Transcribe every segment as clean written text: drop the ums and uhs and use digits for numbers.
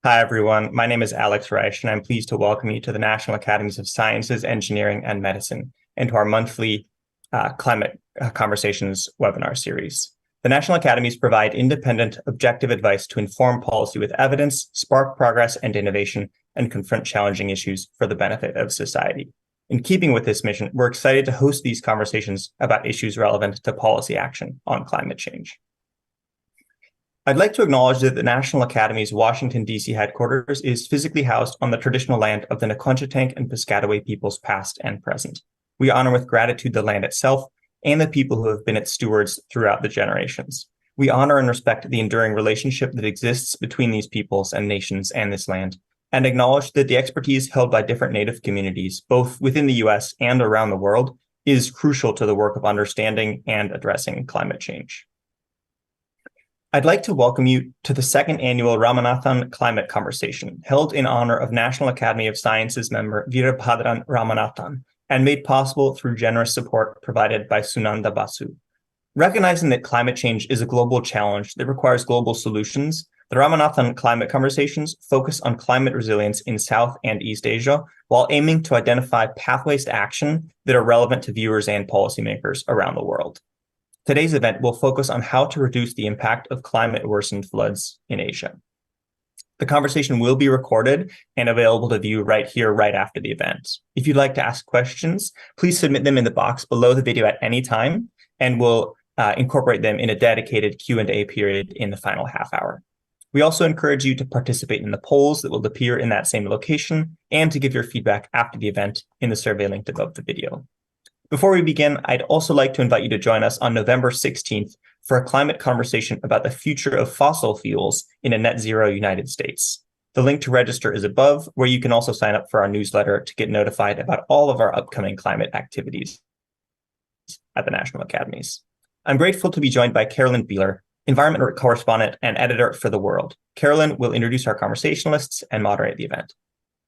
Hi, everyone. My name is Alex Reich, and I'm pleased to welcome you to the National Academies of Sciences, Engineering, and Medicine, and to our monthly Climate Conversations webinar series. The National Academies provide independent, objective advice to inform policy with evidence, spark progress and innovation, and confront challenging issues for the benefit of society. In keeping with this mission, we're excited to host these conversations about issues relevant to policy action on climate change. I'd like to acknowledge that the National Academy's Washington, D.C. headquarters is physically housed on the traditional land of the Nquanchitang and Piscataway peoples past and present. We honor with gratitude the land itself and the people who have been its stewards throughout the generations. We honor and respect the enduring relationship that exists between these peoples and nations and this land, and acknowledge that the expertise held by different Native communities, both within the U.S. and around the world, is crucial to the work of understanding and addressing climate change. I'd like to welcome you to the second annual Ramanathan Climate Conversation, held in honor of National Academy of Sciences member Veerabhadran Ramanathan, and made possible through generous support provided by Sunanda Basu. Recognizing that climate change is a global challenge that requires global solutions, the Ramanathan Climate Conversations focus on climate resilience in South and East Asia, while aiming to identify pathways to action that are relevant to viewers and policymakers around the world. Today's event will focus on how to reduce the impact of climate-worsened floods in Asia. The conversation will be recorded and available to view right here, right after the event. If you'd like to ask questions, please submit them in the box below the video at any time, and we'll incorporate them in a dedicated Q&A period in the final half hour. We also encourage you to participate in the polls that will appear in that same location and to give your feedback after the event in the survey linked above the video. Before we begin, I'd also like to invite you to join us on November 16th for a climate conversation about the future of fossil fuels in a net zero United States. The link to register is above, where you can also sign up for our newsletter to get notified about all of our upcoming climate activities at the National Academies. I'm grateful to be joined by Carolyn Beeler, environment correspondent and editor for The World. Carolyn will introduce our conversationalists and moderate the event.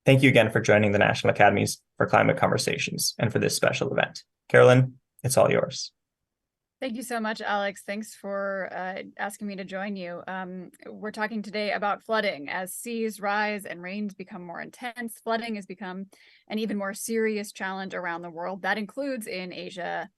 Thank you again for joining the National Academies for Climate Conversations and for this special event. Carolyn, it's all yours. Thank you so much, Alex. Thanks for asking me to join you. We're talking today about flooding. As seas rise and rains become more intense, flooding has become an even more serious challenge around the world. That includes in Asia.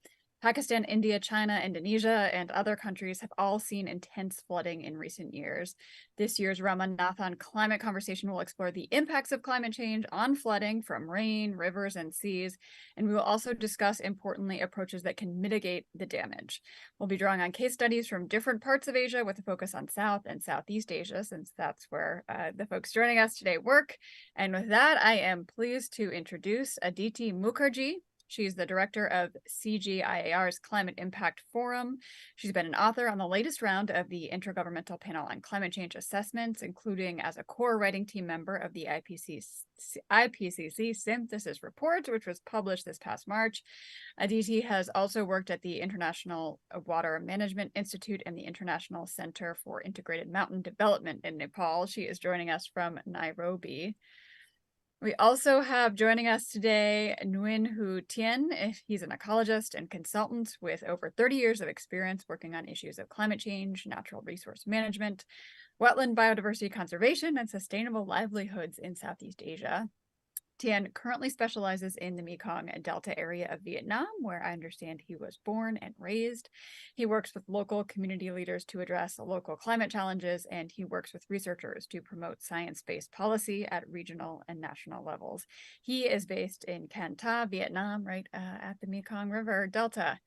Pakistan, India, China, Indonesia, and other countries have all seen intense flooding in recent years. This year's Ramanathan Climate Conversation will explore the impacts of climate change on flooding from rain, rivers, and seas, and we will also discuss, importantly, approaches that can mitigate the damage. We'll be drawing on case studies from different parts of Asia with a focus on South and Southeast Asia, since that's where the folks joining us today work. And with that, I am pleased to introduce Aditi Mukherji. She's the director of CGIAR's Climate Impact Forum. She's been an author on the latest round of the Intergovernmental Panel on Climate Change Assessments, including as a core writing team member of the IPCC Synthesis Report, which was published this past March. Aditi has also worked at the International Water Management Institute and the International Center for Integrated Mountain Development in Nepal. She is joining us from Nairobi. We also have joining us today Nguyen Huu Thien. He's an ecologist and consultant with over 30 years of experience working on issues of climate change, natural resource management, wetland biodiversity conservation, and sustainable livelihoods in Southeast Asia. Thien currently specializes in the Mekong Delta area of Vietnam, where I understand he was born and raised. He works with local community leaders to address local climate challenges, and he works with researchers to promote science-based policy at regional and national levels. He is based in Can Tha, Vietnam, right at the Mekong River Delta.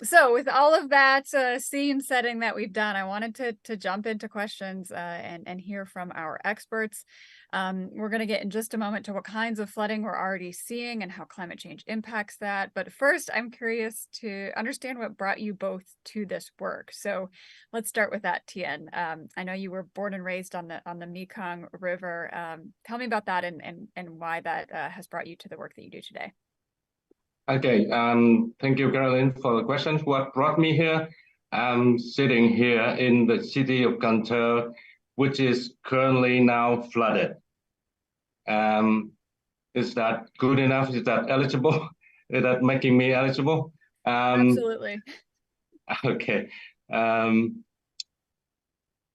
So with all of that scene setting that we've done, I wanted to jump into questions and hear from our experts. We're going to get in just a moment to what kinds of flooding we're already seeing and how climate change impacts that. But first, I'm curious to understand what brought you both to this work. So let's start with that, Thien. I know you were born and raised on the Mekong River. Tell me about that and why that has brought you to the work that you do today. Okay, thank you, Carolyn, for the questions. What brought me here? I'm sitting here in the city of Can Tha, which is currently now flooded. Is that good enough? Is that eligible? Is that making me eligible? Absolutely. Okay.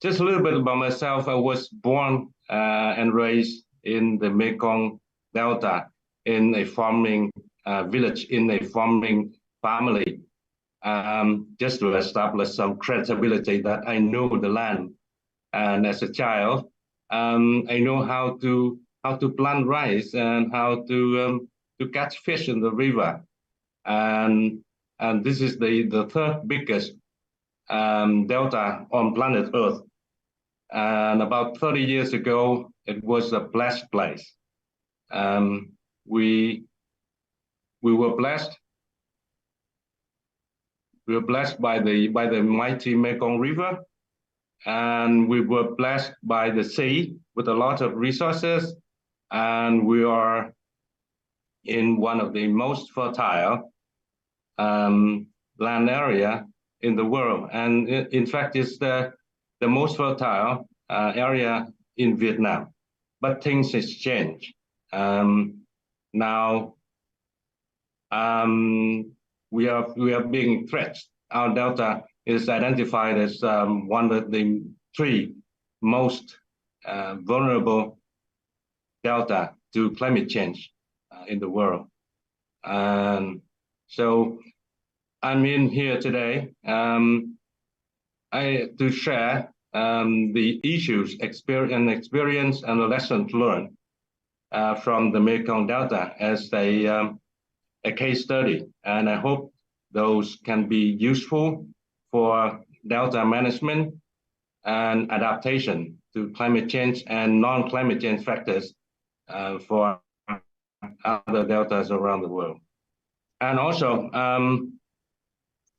just a little bit about myself. I was born and raised in the Mekong Delta in a farming village, in a farming family, just to establish some credibility that I know the land. And as a child, I know how to plant rice and how to catch fish in the river. And this is the third biggest delta on planet Earth. And about 30 years ago, it was a blessed place. We were blessed. We were blessed by the mighty Mekong River, and we were blessed by the sea with a lot of resources. And we are in one of the most fertile land area in the world, and in fact, it's the most fertile area in Vietnam. But things has changed. Now we are being threatened. Our delta is identified as one of the 3 most vulnerable delta to climate change in the world. And so I'm in here today to share the issues, experience, and the lessons learned from the Mekong Delta as a case study. And I hope those can be useful for delta management and adaptation to climate change and non-climate change factors for other deltas around the world. And also,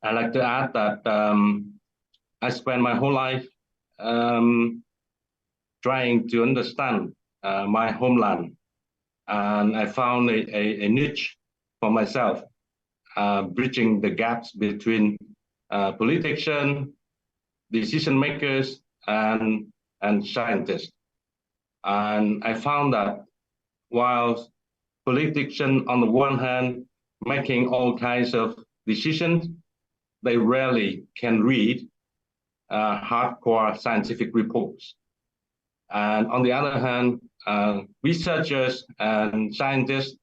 I'd like to add that I spent my whole life trying to understand my homeland, and I found a niche for myself, bridging the gaps between politicians, decision makers, and scientists. And I found that while politicians, on the one hand, making all kinds of decisions, they rarely can read hardcore scientific reports. And on the other hand, researchers and scientists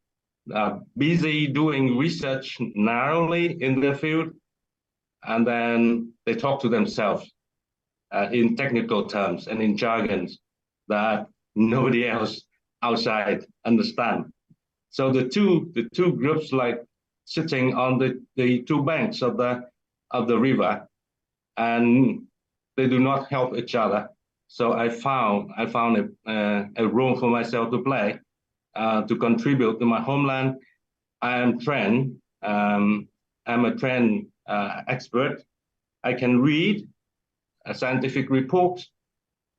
are busy doing research narrowly in their field, and then they talk to themselves in technical terms and in jargons that nobody else outside understand. So the two groups, like sitting on the 2 banks of the river, and they do not help each other. So I found a role for myself to play to contribute to my homeland. I am trained. I'm a trained expert. I can read scientific reports.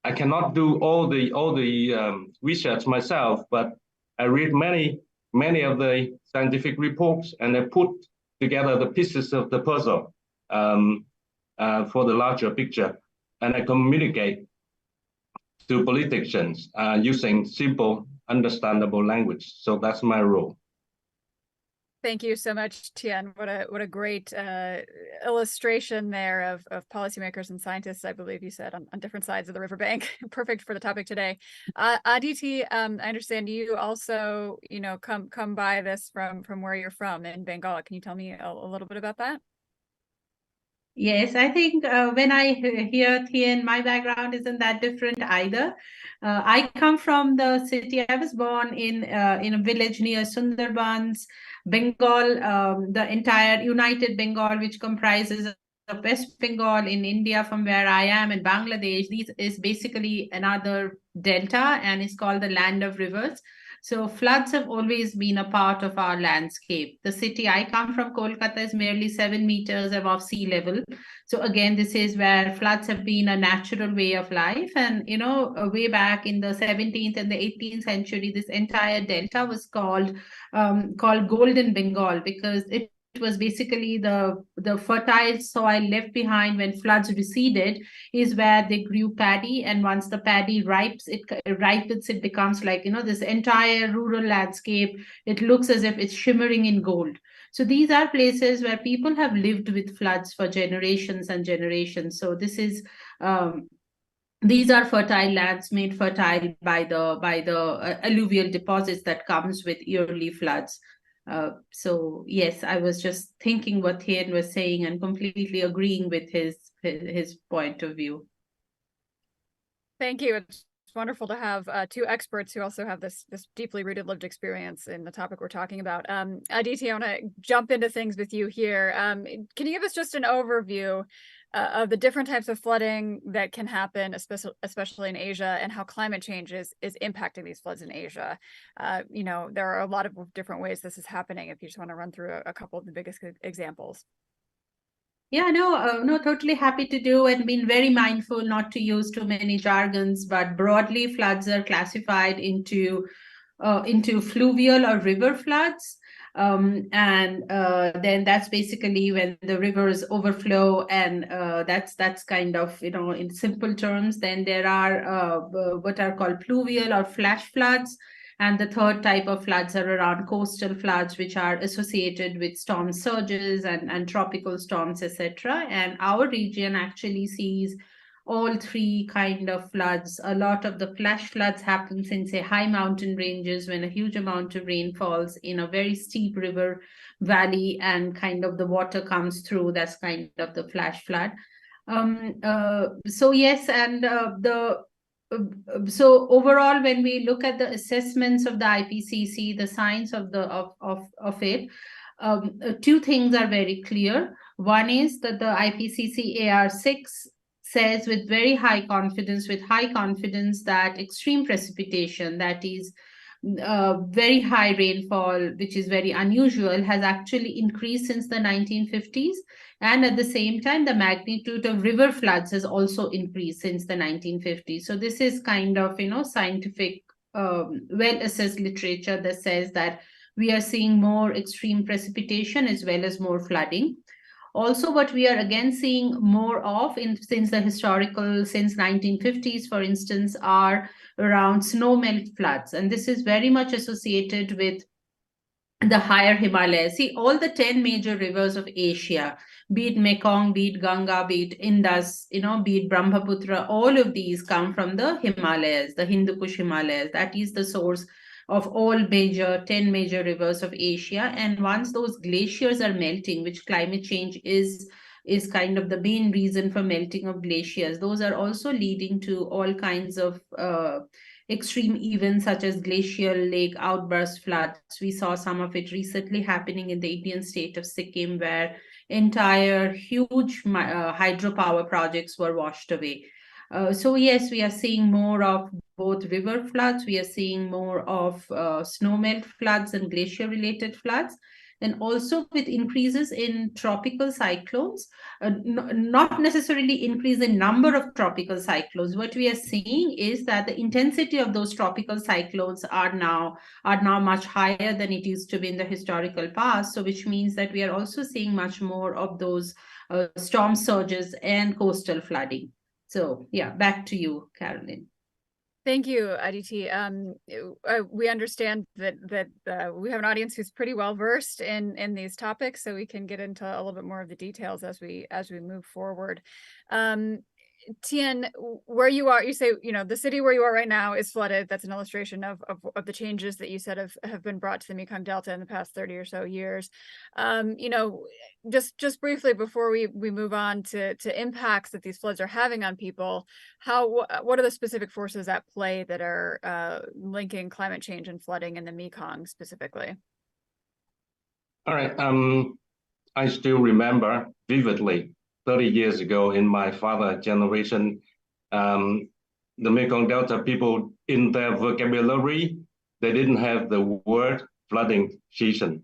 I cannot do all the research myself, but I read many of the scientific reports, and I put together the pieces of the puzzle for the larger picture, and I communicate to politicians using simple, understandable language. So that's my role. Thank you so much, Thien. What a great illustration there of policymakers and scientists, I believe you said, on different sides of the riverbank. Perfect for the topic today. Aditi, I understand you also, come by this from where you're from in Bengal. Can you tell me a little bit about that? Yes, I think when I hear Thien, my background isn't that different either. I come from the city. I was born in a village near Sundarbans, Bengal, the entire United Bengal, which comprises of West Bengal in India, from where I am, in Bangladesh. This is basically another delta, and it's called the land of rivers. So floods have always been a part of our landscape. The city I come from, Kolkata, is merely 7 meters above sea level. So again, this is where floods have been a natural way of life. And, way back in the 17th and the 18th century, this entire delta was called Golden Bengal, because it was basically the fertile soil left behind when floods receded is where they grew paddy. And once the paddy ripens, it becomes like, this entire rural landscape. It looks as if it's shimmering in gold. So these are places where people have lived with floods for generations and generations. So this is these are fertile lands made fertile by the alluvial deposits that comes with yearly floods. So yes, I was just thinking what Thien was saying and completely agreeing with his point of view. Thank you. It's wonderful to have two experts who also have this deeply rooted lived experience in the topic we're talking about. Aditi, I want to jump into things with you here. Can you give us just an overview of the different types of flooding that can happen, especially in Asia, and how climate change is impacting these floods in Asia? There are a lot of different ways this is happening. If you just want to run through a couple of the biggest examples. Yeah, no, totally happy to do, and been very mindful not to use too many jargons, but broadly floods are classified into fluvial or river floods. And then that's basically when the rivers overflow, and that's kind of, in simple terms. Then there are what are called pluvial or flash floods. And the third type of floods are around coastal floods, which are associated with storm surges and tropical storms, etc. And our region actually sees all three kind of floods. A lot of the flash floods happens in, say, high mountain ranges when a huge amount of rain falls in a very steep river valley and kind of the water comes through. That's kind of the flash flood. So yes, and so overall, when we look at the assessments of the IPCC, the science of it, two things are very clear. One is that the IPCC AR6 says with high confidence that extreme precipitation, that is very high rainfall, which is very unusual, has actually increased since the 1950s. And at the same time, the magnitude of river floods has also increased since the 1950s. So this is kind of, scientific, well-assessed literature that says that we are seeing more extreme precipitation as well as more flooding. Also, what we are again seeing more of since 1950s, for instance, are around snowmelt floods. And this is very much associated with the higher Himalayas. See, all the 10 major rivers of Asia, be it Mekong, be it Ganga, be it Indus, be it Brahmaputra, all of these come from the Himalayas, the Hindu Kush Himalayas. That is the source of all 10 major rivers of Asia. And once those glaciers are melting, which climate change is kind of the main reason for melting of glaciers, those are also leading to all kinds of extreme events such as glacial lake outburst floods. We saw some of it recently happening in the Indian state of Sikkim, where entire huge hydropower projects were washed away. So yes, we are seeing more of both river floods. We are seeing more of snowmelt floods and glacier-related floods. And also with increases in tropical cyclones, not necessarily increase in number of tropical cyclones. What we are seeing is that the intensity of those tropical cyclones are now much higher than it used to be in the historical past. So which means that we are also seeing much more of those storm surges and coastal flooding. So yeah, back to you, Carolyn. Thank you, Aditi. We understand that we have an audience who's pretty well versed in these topics, so we can get into a little bit more of the details as we move forward. Thien, where you are, you say, the city where you are right now is flooded. That's an illustration of the changes that you said have been brought to the Mekong Delta in the past 30 or so years. Just briefly before we move on to impacts that these floods are having on people, what are the specific forces at play that are linking climate change and flooding in the Mekong specifically? All right. I still remember vividly 30 years ago in my father's generation, the Mekong Delta people, in their vocabulary, they didn't have the word flooding season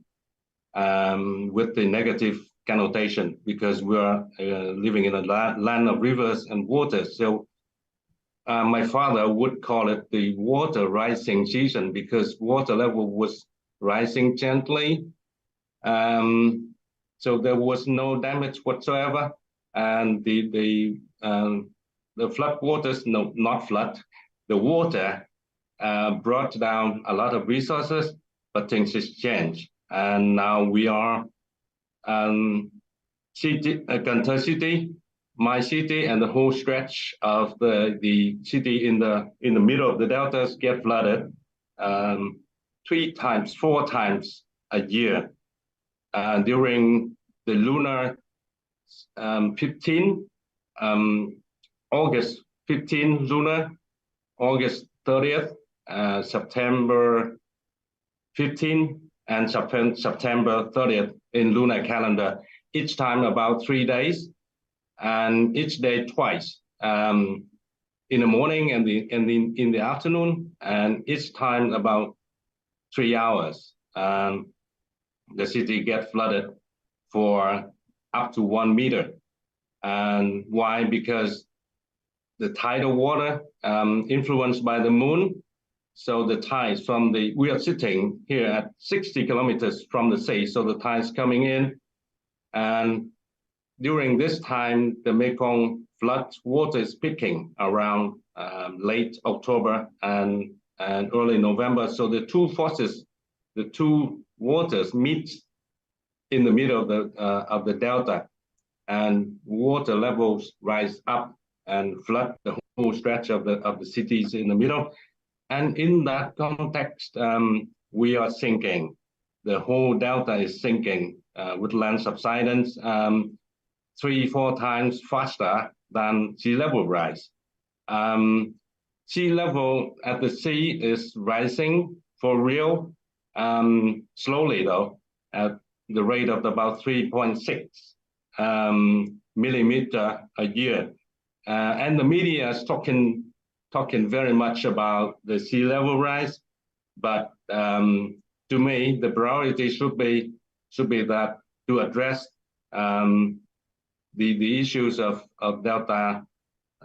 with the negative connotation, because we are living in a land of rivers and waters. So my father would call it the water rising season, because water level was rising gently. So there was no damage whatsoever. And the flood waters, no, not flood, the water brought down a lot of resources, but things has changed. And now we are Kantar city, my city and the whole stretch of the city in the middle of the deltas get flooded 4 times a year during the lunar 15, August 15 lunar, August 30th, September 15, and September 30th in lunar calendar. Each time about 3 days, and each day twice, in the morning and in the afternoon, and each time about 3 hours. The city gets flooded for up to 1 meter. And why? Because the tidal water influenced by the moon. So the tides we are sitting here at 60 kilometers from the sea. So the tides coming in, and during this time, the Mekong flood water is peaking around late October and early November. So the two forces, the two waters meet in the middle of the delta, and water levels rise up and flood the whole stretch of the cities in the middle. And in that context, we are sinking. The whole delta is sinking with land subsidence 3-4 times faster than sea level rise. Sea level at the sea is rising for real, slowly though, at the rate of about 3.6 millimeter a year. And the media is talking very much about the sea level rise, but to me, the priority should be that to address the issues of delta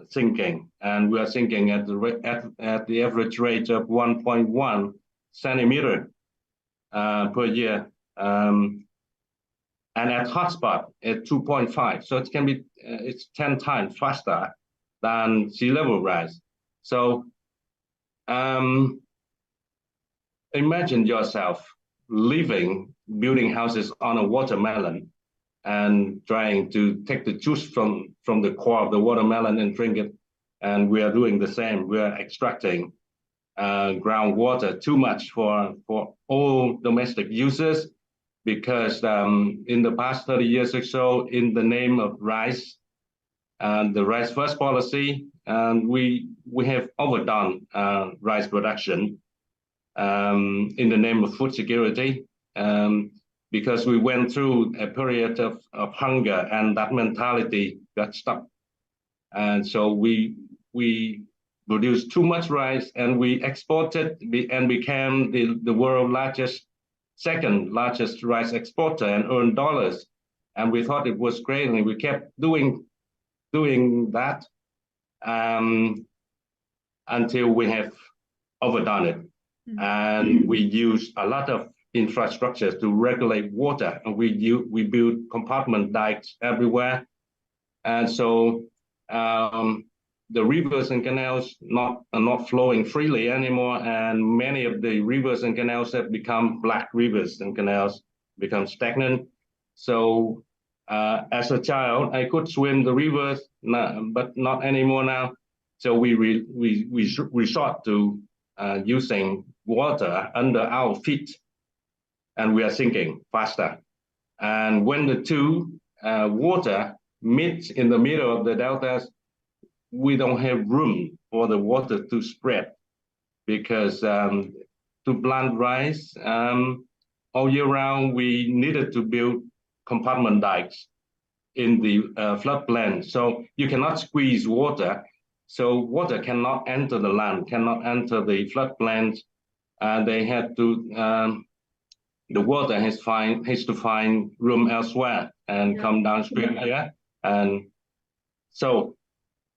sinking, and we are sinking at the average rate of 1.1 centimeter per year, and at hotspot at 2.5. So it can be it's 10 times faster than sea level rise. So imagine yourself building houses on a watermelon and trying to take the juice from the core of the watermelon and drink it. And we are doing the same. We are extracting groundwater too much for all domestic uses, because in the past 30 years or so, in the name of rice and the rice first policy, we have overdone rice production in the name of food security, because we went through a period of hunger, and that mentality got stuck. And so we produced too much rice, and we exported and became the world's second largest rice exporter and earned dollars. And we thought it was great, and we kept doing that until we have overdone it. Mm-hmm. And we use a lot of infrastructure to regulate water, and we build compartment dikes everywhere. And so the rivers and canals are not flowing freely anymore, and many of the rivers and canals have become black rivers and canals, become stagnant. So as a child, I could swim the rivers, but not anymore now. So we resort to using water under our feet, and we are sinking faster. And when the two water meet in the middle of the deltas, we don't have room for the water to spread, because to plant rice all year round, we needed to build compartment dikes in the floodplain. So you cannot squeeze water. So water cannot enter the land, cannot enter the floodplains. They had to, the water has to find room elsewhere and come downstream here. And so,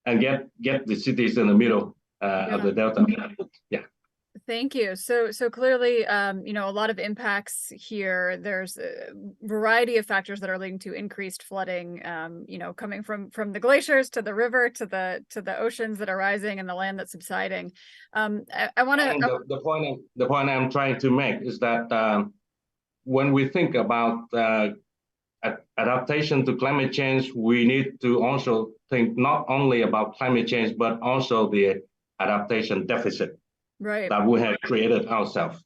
and get the cities in the middle of the delta. Yeah. Thank you. So clearly, a lot of impacts here. There's a variety of factors that are leading to increased flooding, coming from the glaciers to the river to the oceans that are rising and the land that's subsiding. I want to. The point I'm trying to make is that when we think about adaptation to climate change, we need to also think not only about climate change, but also the adaptation deficit that we have created ourselves.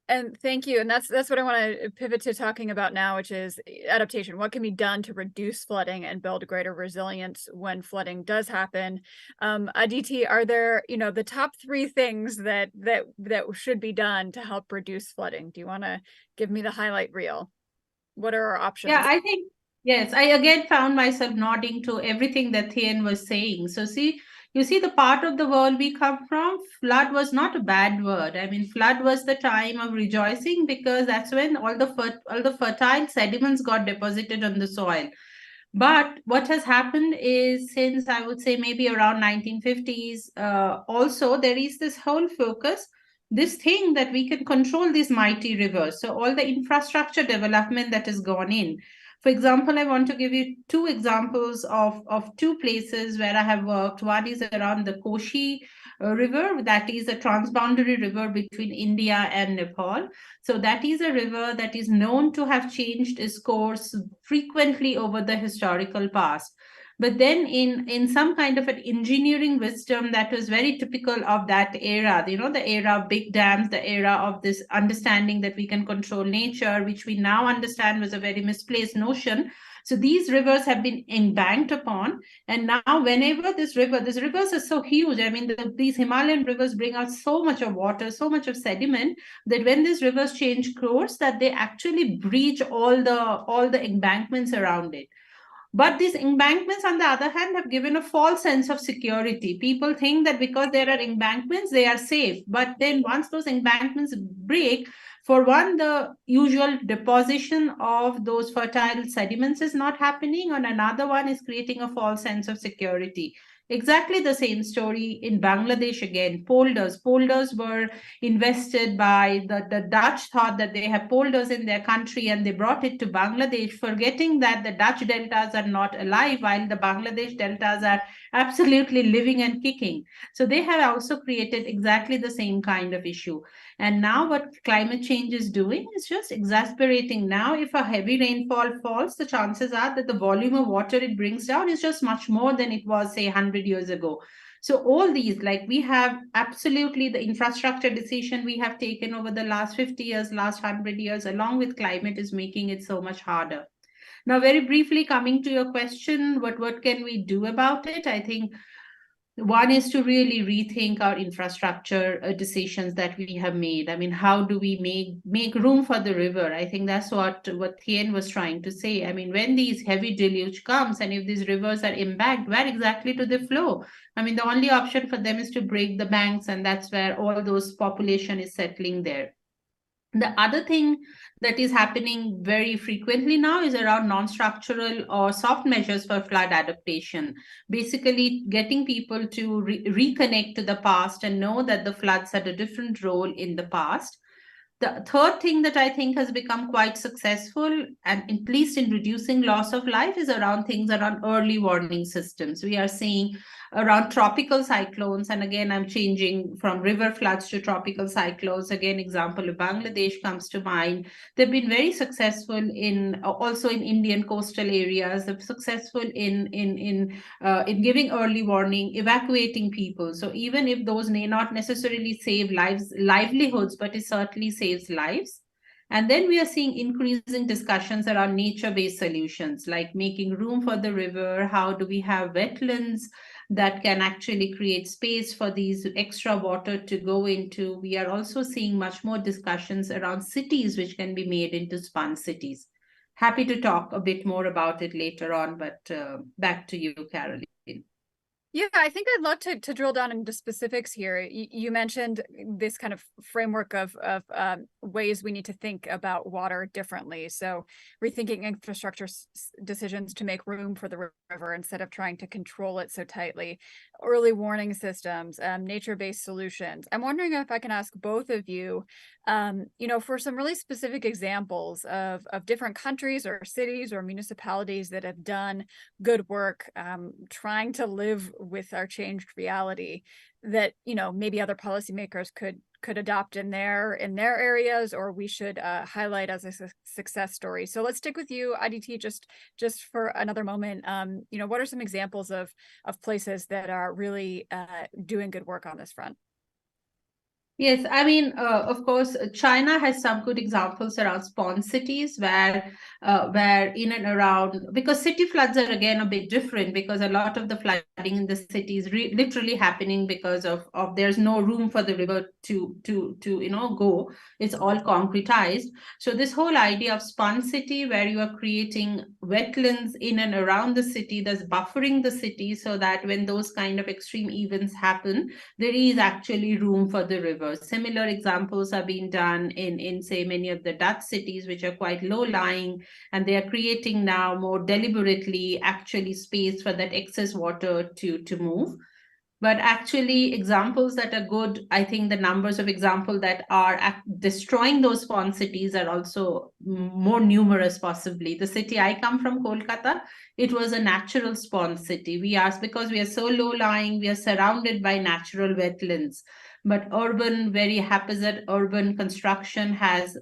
And thank you. And that's what I want to pivot to talking about now, which is adaptation. What can be done to reduce flooding and build greater resilience when flooding does happen? Aditi, are there, the top 3 things that should be done to help reduce flooding? Do you want to give me the highlight reel? What are our options? Yeah, I think, yes, I again found myself nodding to everything that Thien was saying. So you see the part of the world we come from, flood was not a bad word. I mean, flood was the time of rejoicing because that's when all the fertile sediments got deposited on the soil. But what has happened is, since I would say maybe around 1950s, also there is this whole focus, this thing that we can control these mighty rivers. So all the infrastructure development that has gone in. For example, I want to give you 2 examples of 2 places where I have worked. One is around the Koshi river, that is a transboundary river between India and Nepal. So that is a river that is known to have changed its course frequently over the historical past. But then in some kind of an engineering wisdom that was very typical of that era, the era of big dams, the era of this understanding that we can control nature, which we now understand was a very misplaced notion. So these rivers have been embanked upon. And now whenever these rivers are so huge, I mean, these Himalayan rivers bring out so much of water, so much of sediment, that when these rivers change course, that they actually breach all the embankments around it. But these embankments, on the other hand, have given a false sense of security. People think that because there are embankments, they are safe. But then once those embankments break, for one, the usual deposition of those fertile sediments is not happening, and another one is creating a false sense of security. Exactly the same story in Bangladesh again. Polders were invested by the Dutch, thought that they have polders in their country and they brought it to Bangladesh, forgetting that the Dutch deltas are not alive while the Bangladesh deltas are absolutely living and kicking. So they have also created exactly the same kind of issue. And now what climate change is doing is just exasperating. Now, if a heavy rainfall falls, the chances are that the volume of water it brings down is just much more than it was, say, 100 years ago. So all these, like we have absolutely the infrastructure decision we have taken over the last 50 years, last 100 years, along with climate, is making it so much harder. Now, very briefly coming to your question, what can we do about it? I think one is to really rethink our infrastructure decisions that we have made. I mean, how do we make room for the river? I think that's what Thien was trying to say. I mean, when these heavy deluge comes and if these rivers are embanked, where exactly do they flow? I mean, the only option for them is to break the banks, and that's where all those population is settling there. The other thing that is happening very frequently now is around non-structural or soft measures for flood adaptation. Basically, getting people to reconnect to the past and know that the floods had a different role in the past. The third thing that I think has become quite successful, and at least in reducing loss of life, is around things around early warning systems. We are seeing around tropical cyclones, and again, I'm changing from river floods to tropical cyclones. Again, example of Bangladesh comes to mind. They've been very successful also in Indian coastal areas. They're successful in giving early warning, evacuating people. So even if those may not necessarily save livelihoods, but it certainly saves lives. And then we are seeing increasing discussions around nature-based solutions, like making room for the river. How do we have wetlands that can actually create space for these extra water to go into? We are also seeing much more discussions around cities which can be made into sponge cities. Happy to talk a bit more about it later on, but back to you, Carolyn. Yeah, I think I'd love to drill down into specifics here. You mentioned this kind of framework of ways we need to think about water differently. So rethinking infrastructure decisions to make room for the river instead of trying to control it so tightly. Early warning systems, nature-based solutions. I'm wondering if I can ask both of you, for some really specific examples of different countries or cities or municipalities that have done good work trying to live with our changed reality that, maybe other policymakers could could adopt in their areas, or we should highlight as a success story. So let's stick with you, Aditi, just for another moment. What are some examples of places that are really doing good work on this front? Yes, I mean, of course, China has some good examples around spawn cities where in and around, because city floods are again a bit different, because a lot of the flooding in the city is literally happening because of there's no room for the river to go. It's all concretized. So this whole idea of spawn city, where you are creating wetlands in and around the city, that's buffering the city so that when those kind of extreme events happen, there is actually room for the river. Similar examples are being done in say many of the Dutch cities, which are quite low lying, and they are creating now more deliberately actually space for that excess water to move. But actually examples that are good, I think the numbers of examples that are destroying those spawn cities are also more numerous possibly. The city I come from, Kolkata, it was a natural spawn city. Because we are so low lying, we are surrounded by natural wetlands. But very haphazard urban construction has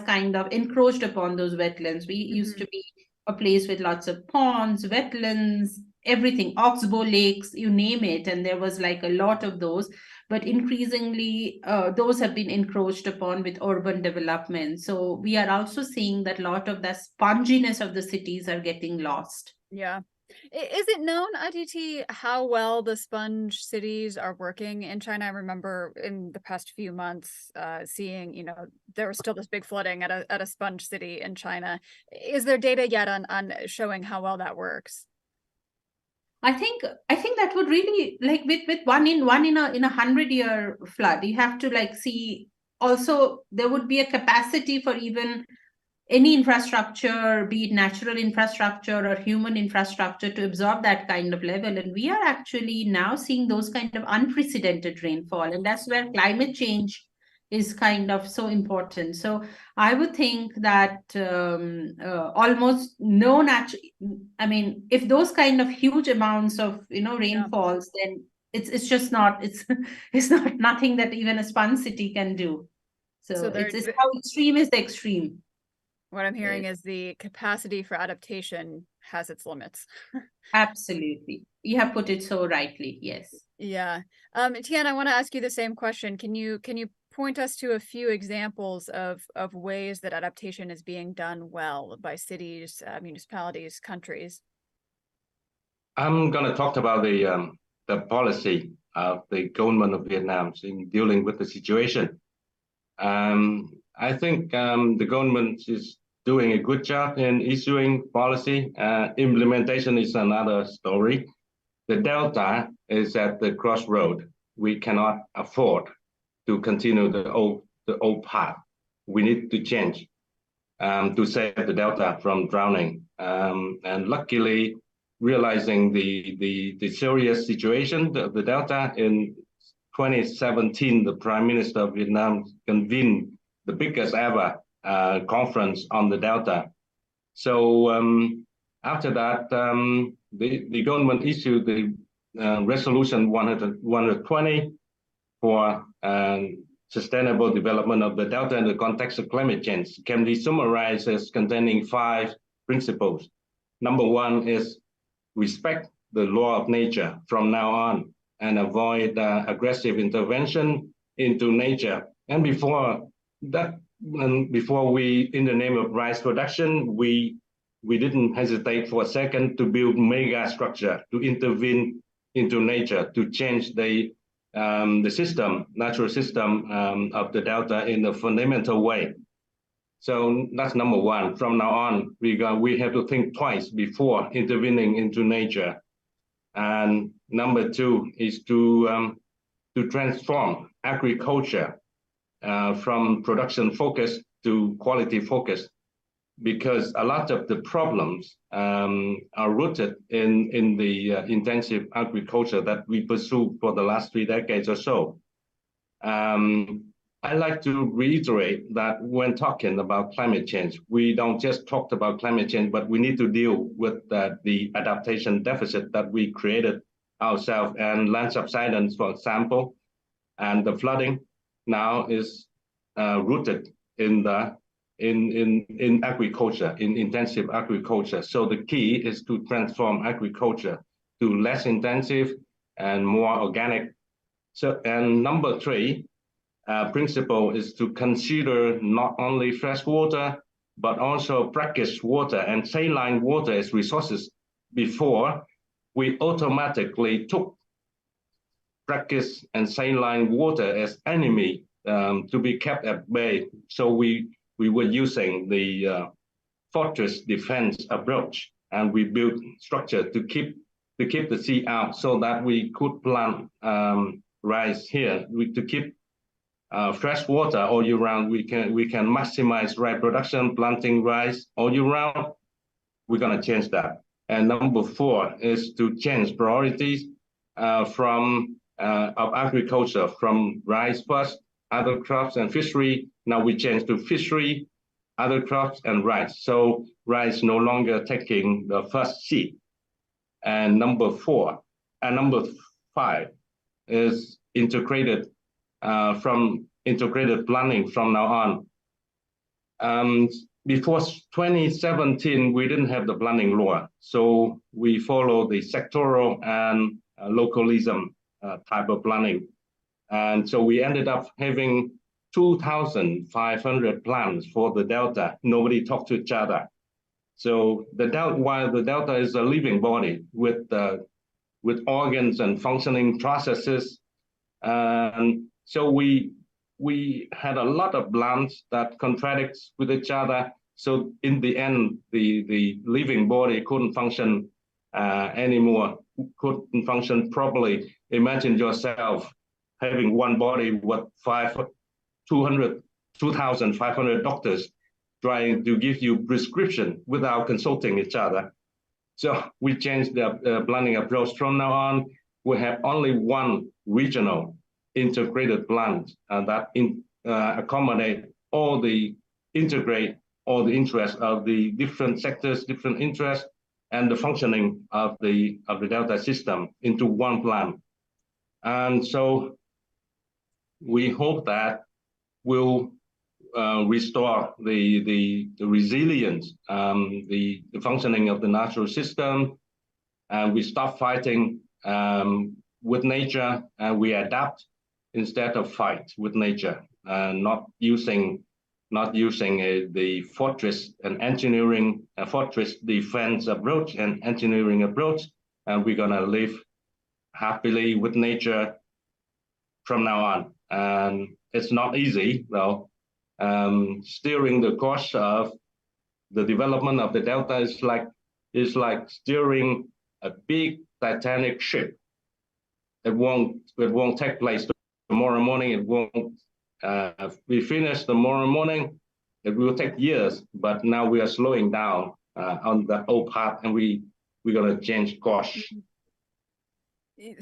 kind of encroached upon those wetlands. We used to be a place with lots of ponds, wetlands, everything, oxbow lakes, you name it, and there was like a lot of those. But increasingly, those have been encroached upon with urban development. So we are also seeing that a lot of the sponginess of the cities are getting lost. Yeah. Is it known, Aditi, how well the sponge cities are working in China? I remember in the past few months seeing, there was still this big flooding at a sponge city in China. Is there data yet on showing how well that works? I think that would really, like with one in a 100-year flood, you have to see also there would be a capacity for even any infrastructure, be it natural infrastructure or human infrastructure, to absorb that kind of level. And we are actually now seeing those kind of unprecedented rainfall. And that's where climate change is kind of so important. So I would think that almost no natural, I mean, if those kind of huge amounts of, rainfalls, then it's just not, it's not nothing that even a sponge city can do. So it's how extreme is the extreme. What I'm hearing is the capacity for adaptation has its limits. Absolutely. You have put it so rightly. Yes. Yeah. Thien, I want to ask you the same question. Can you point us to a few examples of ways that adaptation is being done well by cities, municipalities, countries? I'm going to talk about the policy of the government of Vietnam in dealing with the situation. I think the government is doing a good job in issuing policy. Implementation is another story. The Delta is at the crossroad. We cannot afford to continue the old path. We need to change to save the Delta from drowning. And luckily, realizing the serious situation of the Delta in 2017, the Prime Minister of Vietnam convened the biggest ever conference on the Delta. So after that, the government issued the Resolution 120 for sustainable development of the Delta in the context of climate change. Can be summarized as containing 5 principles. Number 1 is respect the law of nature from now on and avoid aggressive intervention into nature. And before that, before we, in the name of rice production, we didn't hesitate for a second to build mega structure, to intervene into nature, to change the natural system of the Delta in a fundamental way. So that's number 1. From now on, we have to think twice before intervening into nature. And number 2 is to transform agriculture from production focus to quality focus, because a lot of the problems are rooted in the intensive agriculture that we pursue for the last 3 decades or so. I like to reiterate that when talking about climate change, we don't just talk about climate change, but we need to deal with the adaptation deficit that we created ourselves, and land subsidence, for example, and the flooding. now is rooted in agriculture, in intensive agriculture. So the key is to transform agriculture to less intensive and more organic. So, and number three principle is to consider not only fresh water, but also brackish water and saline water as resources. Before, we automatically took brackish and saline water as enemy to be kept at bay. So we were using the fortress defense approach, and we built structure to keep the sea out so that we could plant rice here. To keep fresh water all year round, we can maximize rice production, planting rice all year round. We're going to change that. And number four is to change priorities of agriculture from rice first, other crops and fishery. Now we change to fishery, other crops and rice. So rice no longer taking the first seat. And number five is integrated planning from now on. Before 2017, we didn't have the planning law. So we follow the sectoral and localism type of planning. And so we ended up having 2,500 plans for the Delta. Nobody talked to each other. So while the Delta is a living body with organs and functioning processes, so we had a lot of plans that contradicts with each other. So in the end, the living body couldn't function anymore, couldn't function properly. Imagine yourself having one body with 2,500 doctors trying to give you prescription without consulting each other. So we changed the planning approach. From now on, we have only one regional integrated plan that integrate all the interests of the different sectors, different interests, and the functioning of the Delta system into one plan. And so we hope that will restore the resilience, the functioning of the natural system, and we stop fighting with nature, and we adapt instead of fight with nature, not using the fortress and engineering, fortress defense approach and engineering approach, and we're gonna live happily with nature from now on. And it's not easy though. Steering the course of the development of the Delta is like steering a big Titanic ship. It won't take place tomorrow morning. It won't be finished tomorrow morning. It will take years, but now we are slowing down on the old path, and we're gonna change course.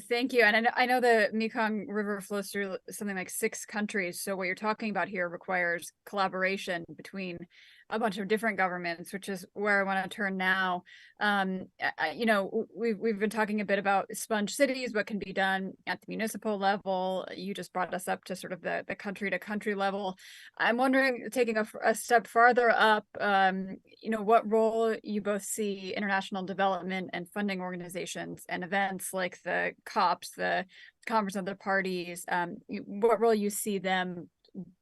Thank you. And I know the Mekong River flows through something like 6 countries. So what you're talking about here requires collaboration between a bunch of different governments, which is where I want to turn now. You know, we've been talking a bit about sponge cities, what can be done at the municipal level. You just brought us up to sort of the country to country level. I'm wondering, taking a step farther up, you know, what role you both see international development and funding organizations and events like the COPs, the Conference of the Parties, what role you see them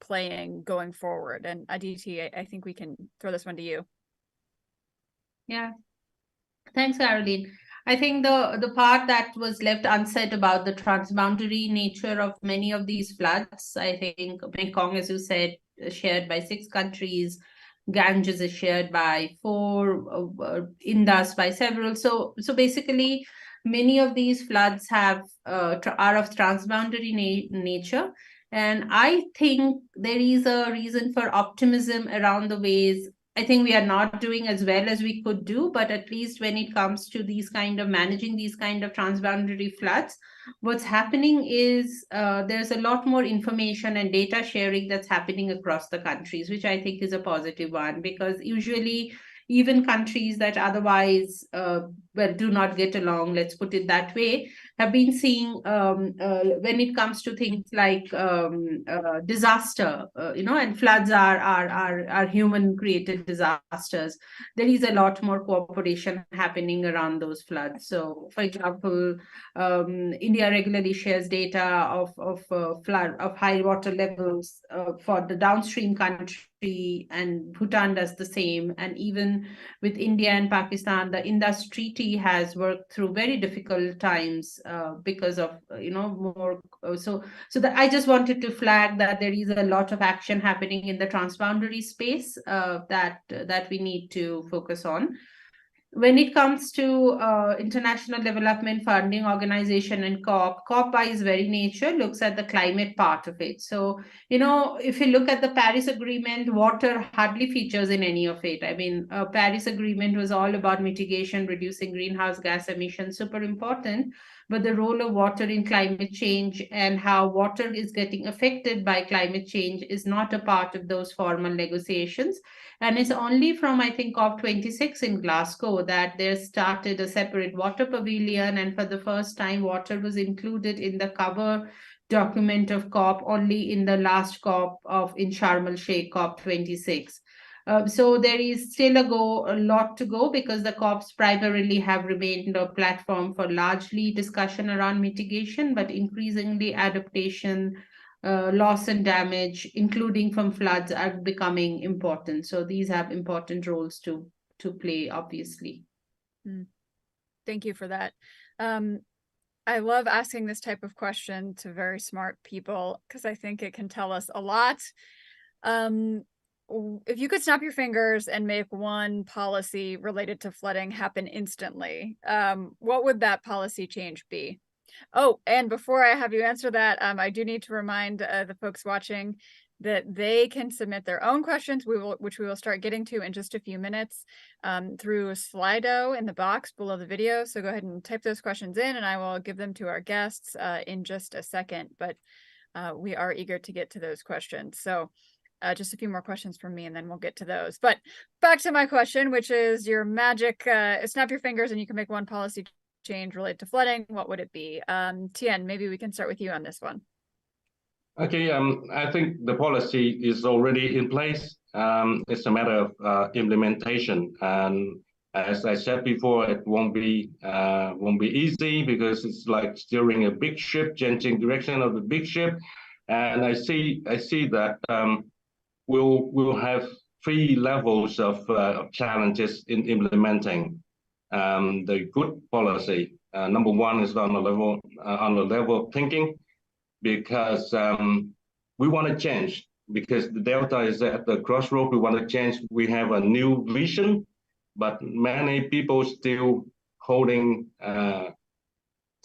playing going forward. And Aditi, I think we can throw this one to you. Yeah, thanks, Caroline. I think the part that was left unsaid about the transboundary nature of many of these floods, I think Mekong, as you said, is shared by 6 countries. Ganges is shared by 4, Indus by several. So basically, many of these floods are of transboundary nature. And I think there is a reason for optimism around the ways. I think we are not doing as well as we could do, but at least when it comes to these kind of managing these kind of transboundary floods, what's happening is there's a lot more information and data sharing that's happening across the countries, which I think is a positive one, because usually even countries that otherwise do not get along, let's put it that way, have been seeing when it comes to things like disaster, and floods are human created disasters. There is a lot more cooperation happening around those floods. So, for example, India regularly shares data of flood of high water levels for the downstream country, and Bhutan does the same. And even with India and Pakistan, the Indus Treaty has worked through very difficult times because of more. So that I just wanted to flag that there is a lot of action happening in the transboundary space that we need to focus on. When it comes to international development funding organization and COP by its very nature looks at the climate part of it. So, if you look at the Paris Agreement, water hardly features in any of it. I mean, Paris Agreement was all about mitigation, reducing greenhouse gas emissions, super important. But the role of water in climate change and how water is getting affected by climate change is not a part of those formal negotiations. And it's only from, I think, COP26 in Glasgow that there started a separate water pavilion. And for the first time, water was included in the cover document of COP only in the last COP in Sharm el-Sheikh, COP26. So there is still a lot to go, because the COPs primarily have remained a platform for largely discussion around mitigation, but increasingly adaptation, loss and damage, including from floods, are becoming important. So these have important roles to play, obviously. Thank you for that. I love asking this type of question to very smart people, because I think it can tell us a lot. If you could snap your fingers and make one policy related to flooding happen instantly, what would that policy change be? Oh, and before I have you answer that, I do need to remind the folks watching that they can submit their own questions, which we will start getting to in just a few minutes, through Slido in the box below the video. So go ahead and type those questions in, and I will give them to our guests in just a second. But we are eager to get to those questions. So just a few more questions from me, and then we'll get to those. But back to my question, which is your magic, snap your fingers and you can make one policy change related to flooding. What would it be? Thien, maybe we can start with you on this one. Okay, I think the policy is already in place. It's a matter of implementation, and as I said before, it won't be easy, because it's like steering a big ship, changing direction of the big ship. And I see that we'll have 3 levels of challenges in implementing the good policy. Number 1 is on the level of thinking, because we want to change, because the Delta is at the crossroad. We want to change. We have a new vision, but many people still holding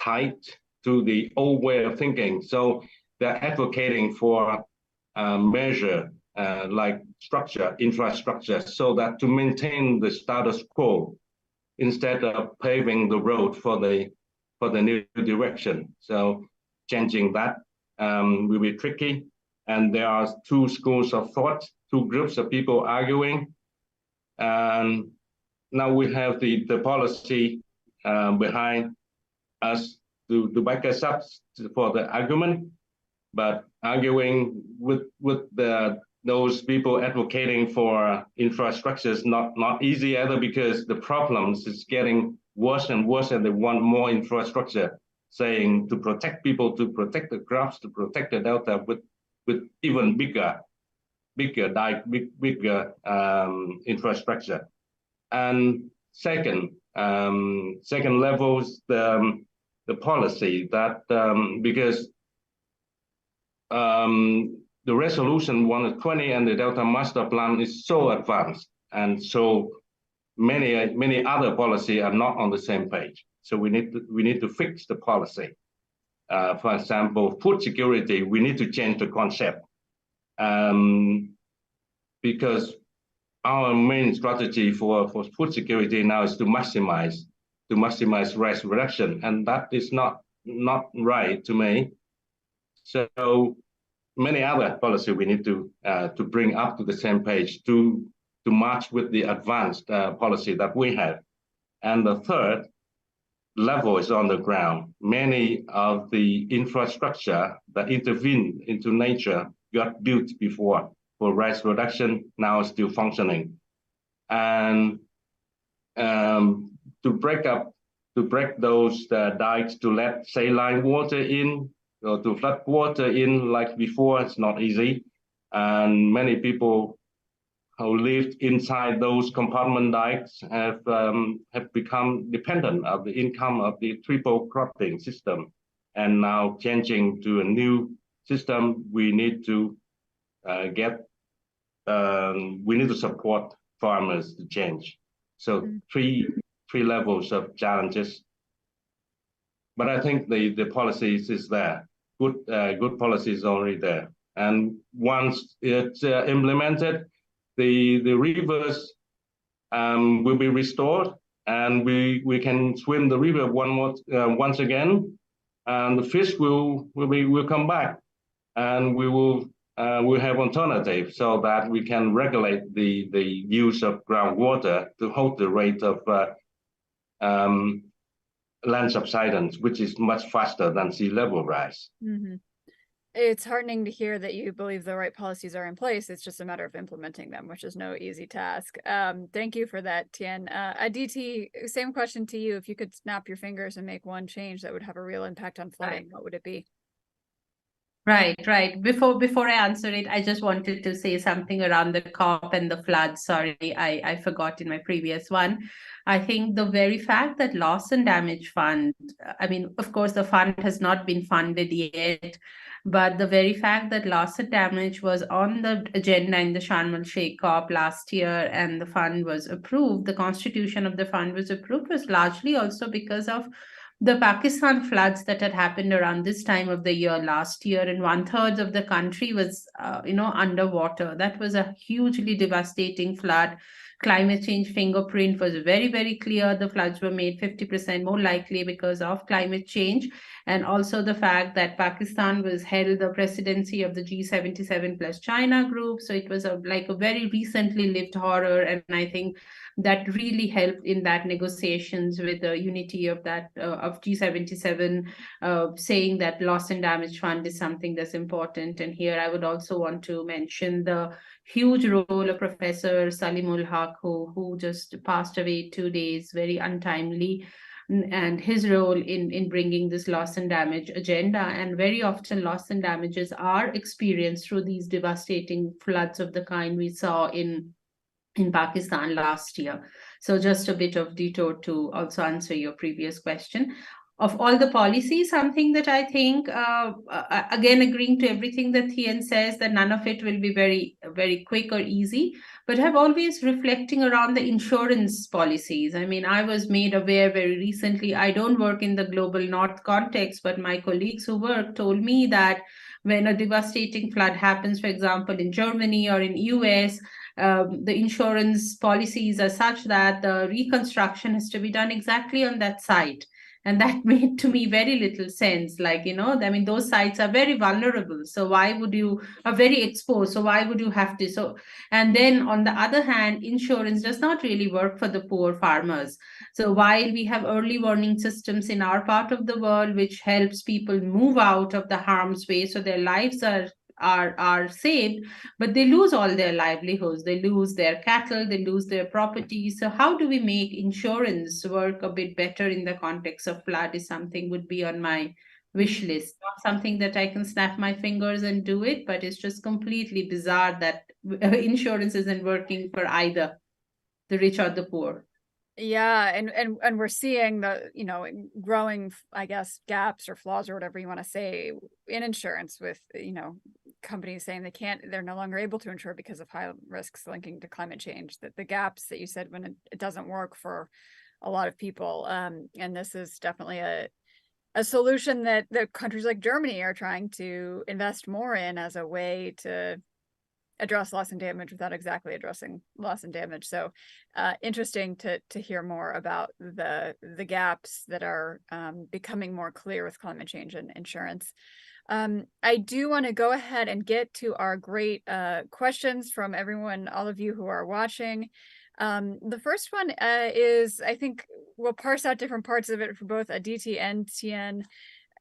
tight to the old way of thinking. So they're advocating for measure like infrastructure, so that to maintain the status quo instead of paving the road for the new direction. So changing that will be tricky. And there are 2 schools of thought, 2 groups of people arguing. Now we have the policy behind us to back us up for the argument, but arguing with those people advocating for infrastructure is not easy either, because the problems is getting worse and worse, and they want more infrastructure, saying to protect people, to protect the crops, to protect the Delta with even bigger infrastructure. And second level is the policy that because the resolution 120 and the Delta Master Plan is so advanced, and so many other policies are not on the same page. So we need to fix the policy. For example, food security, we need to change the concept, because our main strategy for food security now is to maximize rice reduction, and that is not right to me. So many other policy we need to bring up to the same page to match with the advanced policy that we have. And the third level is on the ground. Many of the infrastructure that intervene into nature got built before for rice production, now still functioning. And to break those dikes to let saline water in, or to flood water in like before, it's not easy. And many people who lived inside those compartment dikes have become dependent of the income of the triple cropping system. And now changing to a new system, we need to support farmers to change. So three levels of challenges. But I think the policies is there. Good policies already there. And once it's implemented, the rivers will be restored, and we can swim the river once again, and the fish will come back, and we'll have alternative so that we can regulate the use of groundwater to hold the rate of land subsidence, which is much faster than sea level rise. Mm-hmm. It's heartening to hear that you believe the right policies are in place. It's just a matter of implementing them, which is no easy task. Thank you for that, Thien. Aditi, same question to you. If you could snap your fingers and make one change that would have a real impact on flooding, what would it be? Right. Before I answer it, I just wanted to say something around the COP and the floods. Sorry, I forgot in my previous one. I think the very fact that loss and damage fund, I mean, of course, the fund has not been funded yet, but the very fact that loss and damage was on the agenda in the Sharm el-Sheikh COP last year and the fund was approved, the constitution of the fund was approved, was largely also because of the Pakistan floods that had happened around this time of the year last year, and 1/3 of the country was, underwater. That was a hugely devastating flood. Climate change fingerprint was very, very clear. The floods were made 50% more likely because of climate change. And also the fact that Pakistan held the presidency of the G77 plus China group. So it was like a very recently lived horror. And I think that really helped in that negotiations with the unity of that of G77, saying that loss and damage fund is something that's important. And here I would also want to mention the huge role of Professor Salimul Haq, who just passed away 2 days, very untimely, and his role in bringing this loss and damage agenda. And very often loss and damages are experienced through these devastating floods of the kind we saw in Pakistan last year. So just a bit of detour to also answer your previous question. Of all the policies, something that I think, again, agreeing to everything that Thien says, that none of it will be very, very quick or easy, but have always reflecting around the insurance policies. I mean, I was made aware very recently, I don't work in the global north context, but my colleagues who work told me that when a devastating flood happens, for example, in Germany or in US, the insurance policies are such that the reconstruction has to be done exactly on that site. And that made to me very little sense. Like, I mean, those sites are very vulnerable. So why would you, are very exposed. So why would you have to? So, and then on the other hand, insurance does not really work for the poor farmers. So while we have early warning systems in our part of the world, which helps people move out of the harm's way, so their lives are saved, but they lose all their livelihoods, they lose their cattle, they lose their property. So how do we make insurance work a bit better in the context of flood is something would be on my wish list. Not something that I can snap my fingers and do it, but it's just completely bizarre that insurance isn't working for either the rich or the poor. Yeah, and we're seeing the, growing, I guess, gaps or flaws or whatever you want to say in insurance with, companies saying they're no longer able to insure because of high risks linking to climate change, that the gaps that you said when it doesn't work for a lot of people. And this is definitely a solution that the countries like Germany are trying to invest more in as a way to address loss and damage without exactly addressing loss and damage. So interesting to hear more about the gaps that are becoming more clear with climate change and insurance. I do want to go ahead and get to our great questions from everyone, all of you who are watching. The first one is, I think, we'll parse out different parts of it for both Aditi and Thien.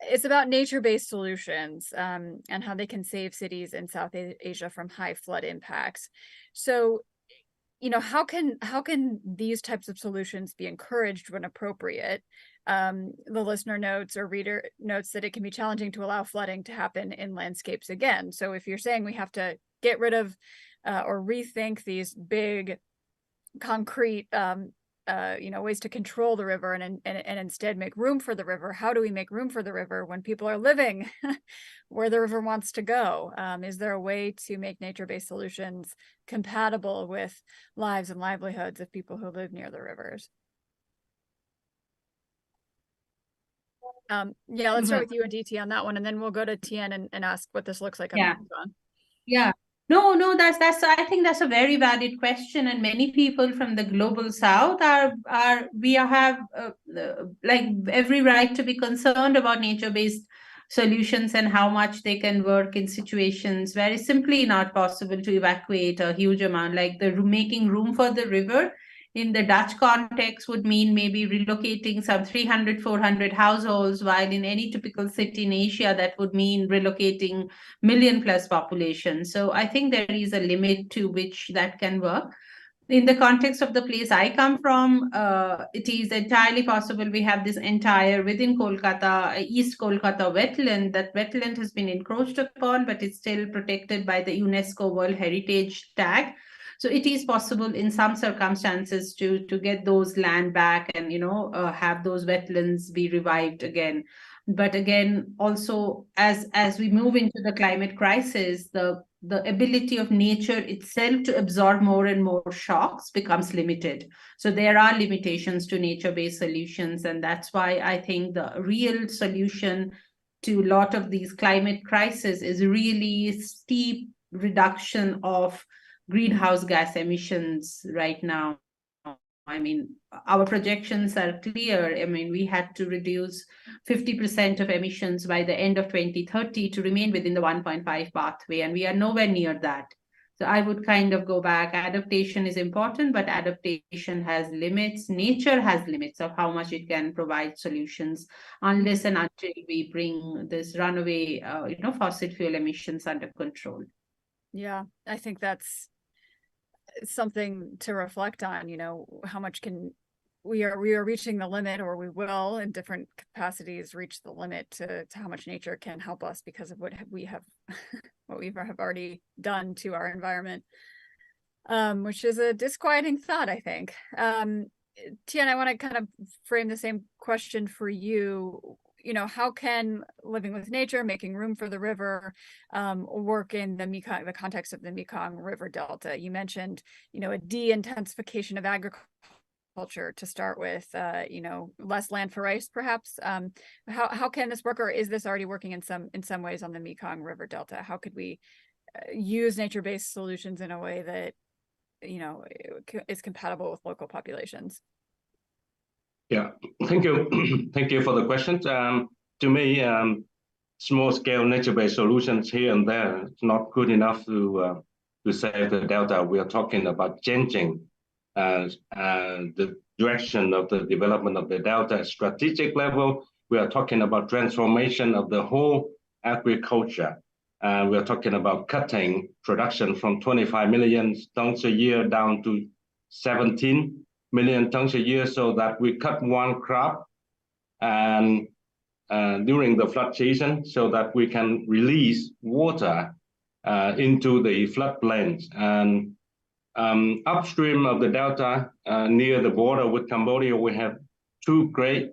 It's about nature-based solutions and how they can save cities in South Asia from high flood impacts. So, how can these types of solutions be encouraged when appropriate? The listener notes or reader notes that it can be challenging to allow flooding to happen in landscapes again. So if you're saying we have to get rid of or rethink these big concrete ways to control the river and instead make room for the river, how do we make room for the river when people are living where the river wants to go? Is there a way to make nature-based solutions compatible with lives and livelihoods of people who live near the rivers? Let's start with you, Aditi, on that one, and then we'll go to Thien and ask what this looks like on the Amazon. Yeah. No, that's I think that's a very valid question, and many people from the global south have like every right to be concerned about nature-based solutions and how much they can work in situations where it's simply not possible to evacuate a huge amount, like making room for the river. In the Dutch context would mean maybe relocating some 300, 400 households, while in any typical city in Asia, that would mean relocating million-plus population. So I think there is a limit to which that can work. In the context of the place I come from, it is entirely possible. We have this entire within Kolkata, East Kolkata wetland. That wetland has been encroached upon, but it's still protected by the UNESCO World Heritage tag. So it is possible in some circumstances to get those land back and have those wetlands be revived again. But again, also as we move into the climate crisis, the ability of nature itself to absorb more and more shocks becomes limited. So there are limitations to nature-based solutions, and that's why I think the real solution to a lot of these climate crises is really steep reduction of greenhouse gas emissions right now. I mean, our projections are clear. I mean, we had to reduce 50% of emissions by the end of 2030 to remain within the 1.5 pathway, and we are nowhere near that. So I would kind of go back. Adaptation is important, but adaptation has limits. Nature has limits of how much it can provide solutions unless and until we bring this runaway, fossil fuel emissions under control. Yeah, I think that's something to reflect on. How much we are reaching the limit, or we will in different capacities reach the limit to how much nature can help us because of what we have already done to our environment, which is a disquieting thought, I think. Thien, I want to kind of frame the same question for you. How can living with nature, making room for the river, work in the Mekong, the context of the Mekong River Delta? You mentioned, a de-intensification of agriculture to start with, less land for rice, perhaps. How can this work, or is this already working in some ways on the Mekong River Delta? How could we use nature-based solutions in a way that, is compatible with local populations? Yeah, thank you. Thank you for the question. To me, small-scale nature-based solutions here and there is not good enough to save the delta. We are talking about changing the direction of the development of the delta at strategic level. We are talking about transformation of the whole agriculture. We are talking about cutting production from 25 million tons a year down to 17 million tons a year, so that we cut one crop and during the flood season, so that we can release water into the floodplains. And upstream of the delta, near the border with Cambodia, we have two great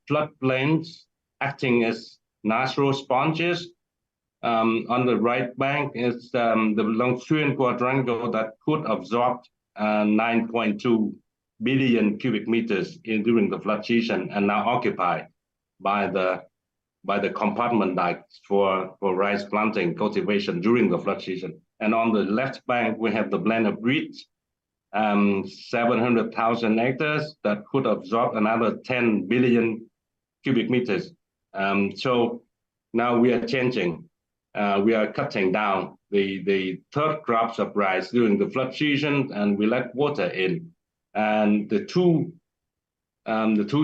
floodplains acting as natural sponges. On the right bank is the Long Xuyên quadrangle that could absorb 9.2 billion cubic meters during the flood season, and now occupied by the compartment dikes for rice planting cultivation during the flood season. And on the left bank, we have the blend of reeds, 700,000 hectares that could absorb another 10 billion cubic meters. So now we are changing. We are cutting down the third crops of rice during the flood season, and we let water in. And the two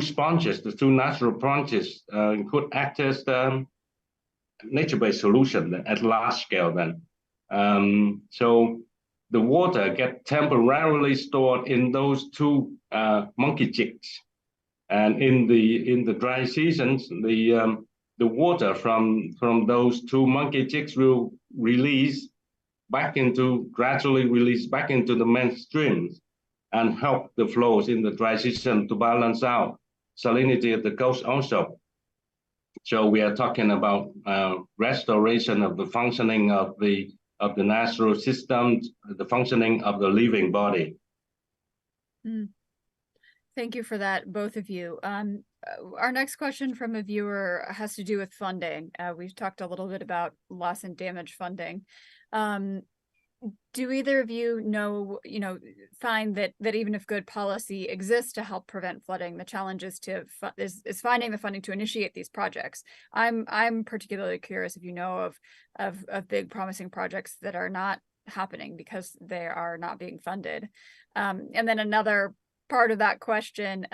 sponges, the two natural sponges, could act as the nature-based solution at large scale then. So the water get temporarily stored in those two monkey jigs. And in the dry seasons, the water from those two monkey jigs will gradually release back into the main streams and help the flows in the dry season to balance out salinity at the coast also. So we are talking about restoration of the functioning of the natural systems, the functioning of the living body. Thank you for that, both of you. Our next question from a viewer has to do with funding. We've talked a little bit about loss and damage funding. Do either of you know, find that even if good policy exists to help prevent flooding, the challenge is finding the funding to initiate these projects? I'm particularly curious if you know of big promising projects that are not happening because they are not being funded. And then another part of that question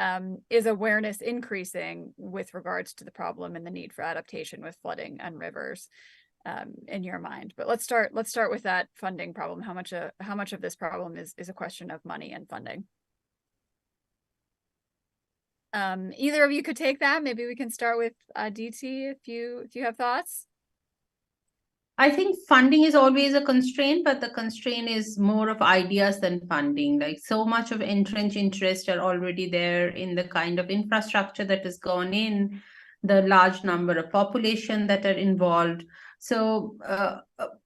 is awareness increasing with regards to the problem and the need for adaptation with flooding and rivers in your mind? But let's start with that funding problem. How much of this problem is a question of money and funding? Either of you could take that. Maybe we can start with Aditi if you have thoughts. I think funding is always a constraint, but the constraint is more of ideas than funding. Like, so much of entrenched interest are already there in the kind of infrastructure that has gone in, the large number of population that are involved. So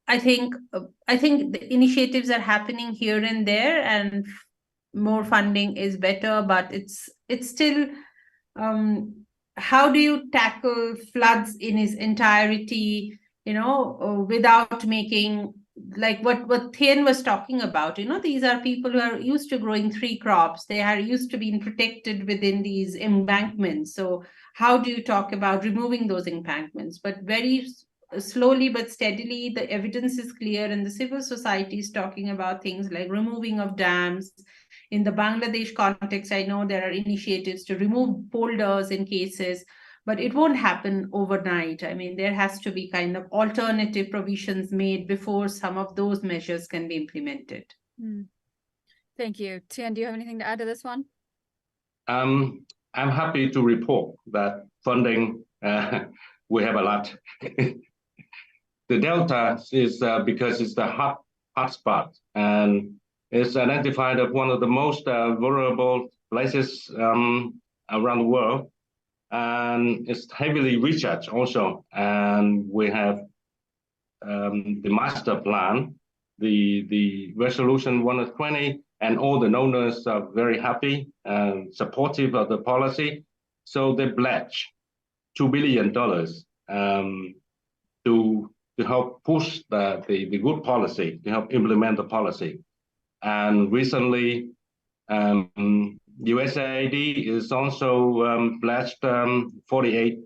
I think the initiatives are happening here and there, and more funding is better, but it's still, how do you tackle floods in its entirety, without making, like what Thien was talking about, these are people who are used to growing 3 crops. They are used to being protected within these embankments. So how do you talk about removing those embankments? But very slowly but steadily, the evidence is clear, and the civil society is talking about things like removing of dams. In the Bangladesh context, I know there are initiatives to remove boulders in cases, but it won't happen overnight. I mean, there has to be kind of alternative provisions made before some of those measures can be implemented. Thank you. Thien, do you have anything to add to this one? I'm happy to report that funding, we have a lot. The Delta is because it's the hot spot, and it's identified as one of the most vulnerable places around the world. And it's heavily researched also. And we have the master plan, the resolution 120, and all the donors are very happy and supportive of the policy. So they pledge $2 billion to help push the good policy, to help implement the policy. And recently, USAID is also pledged 48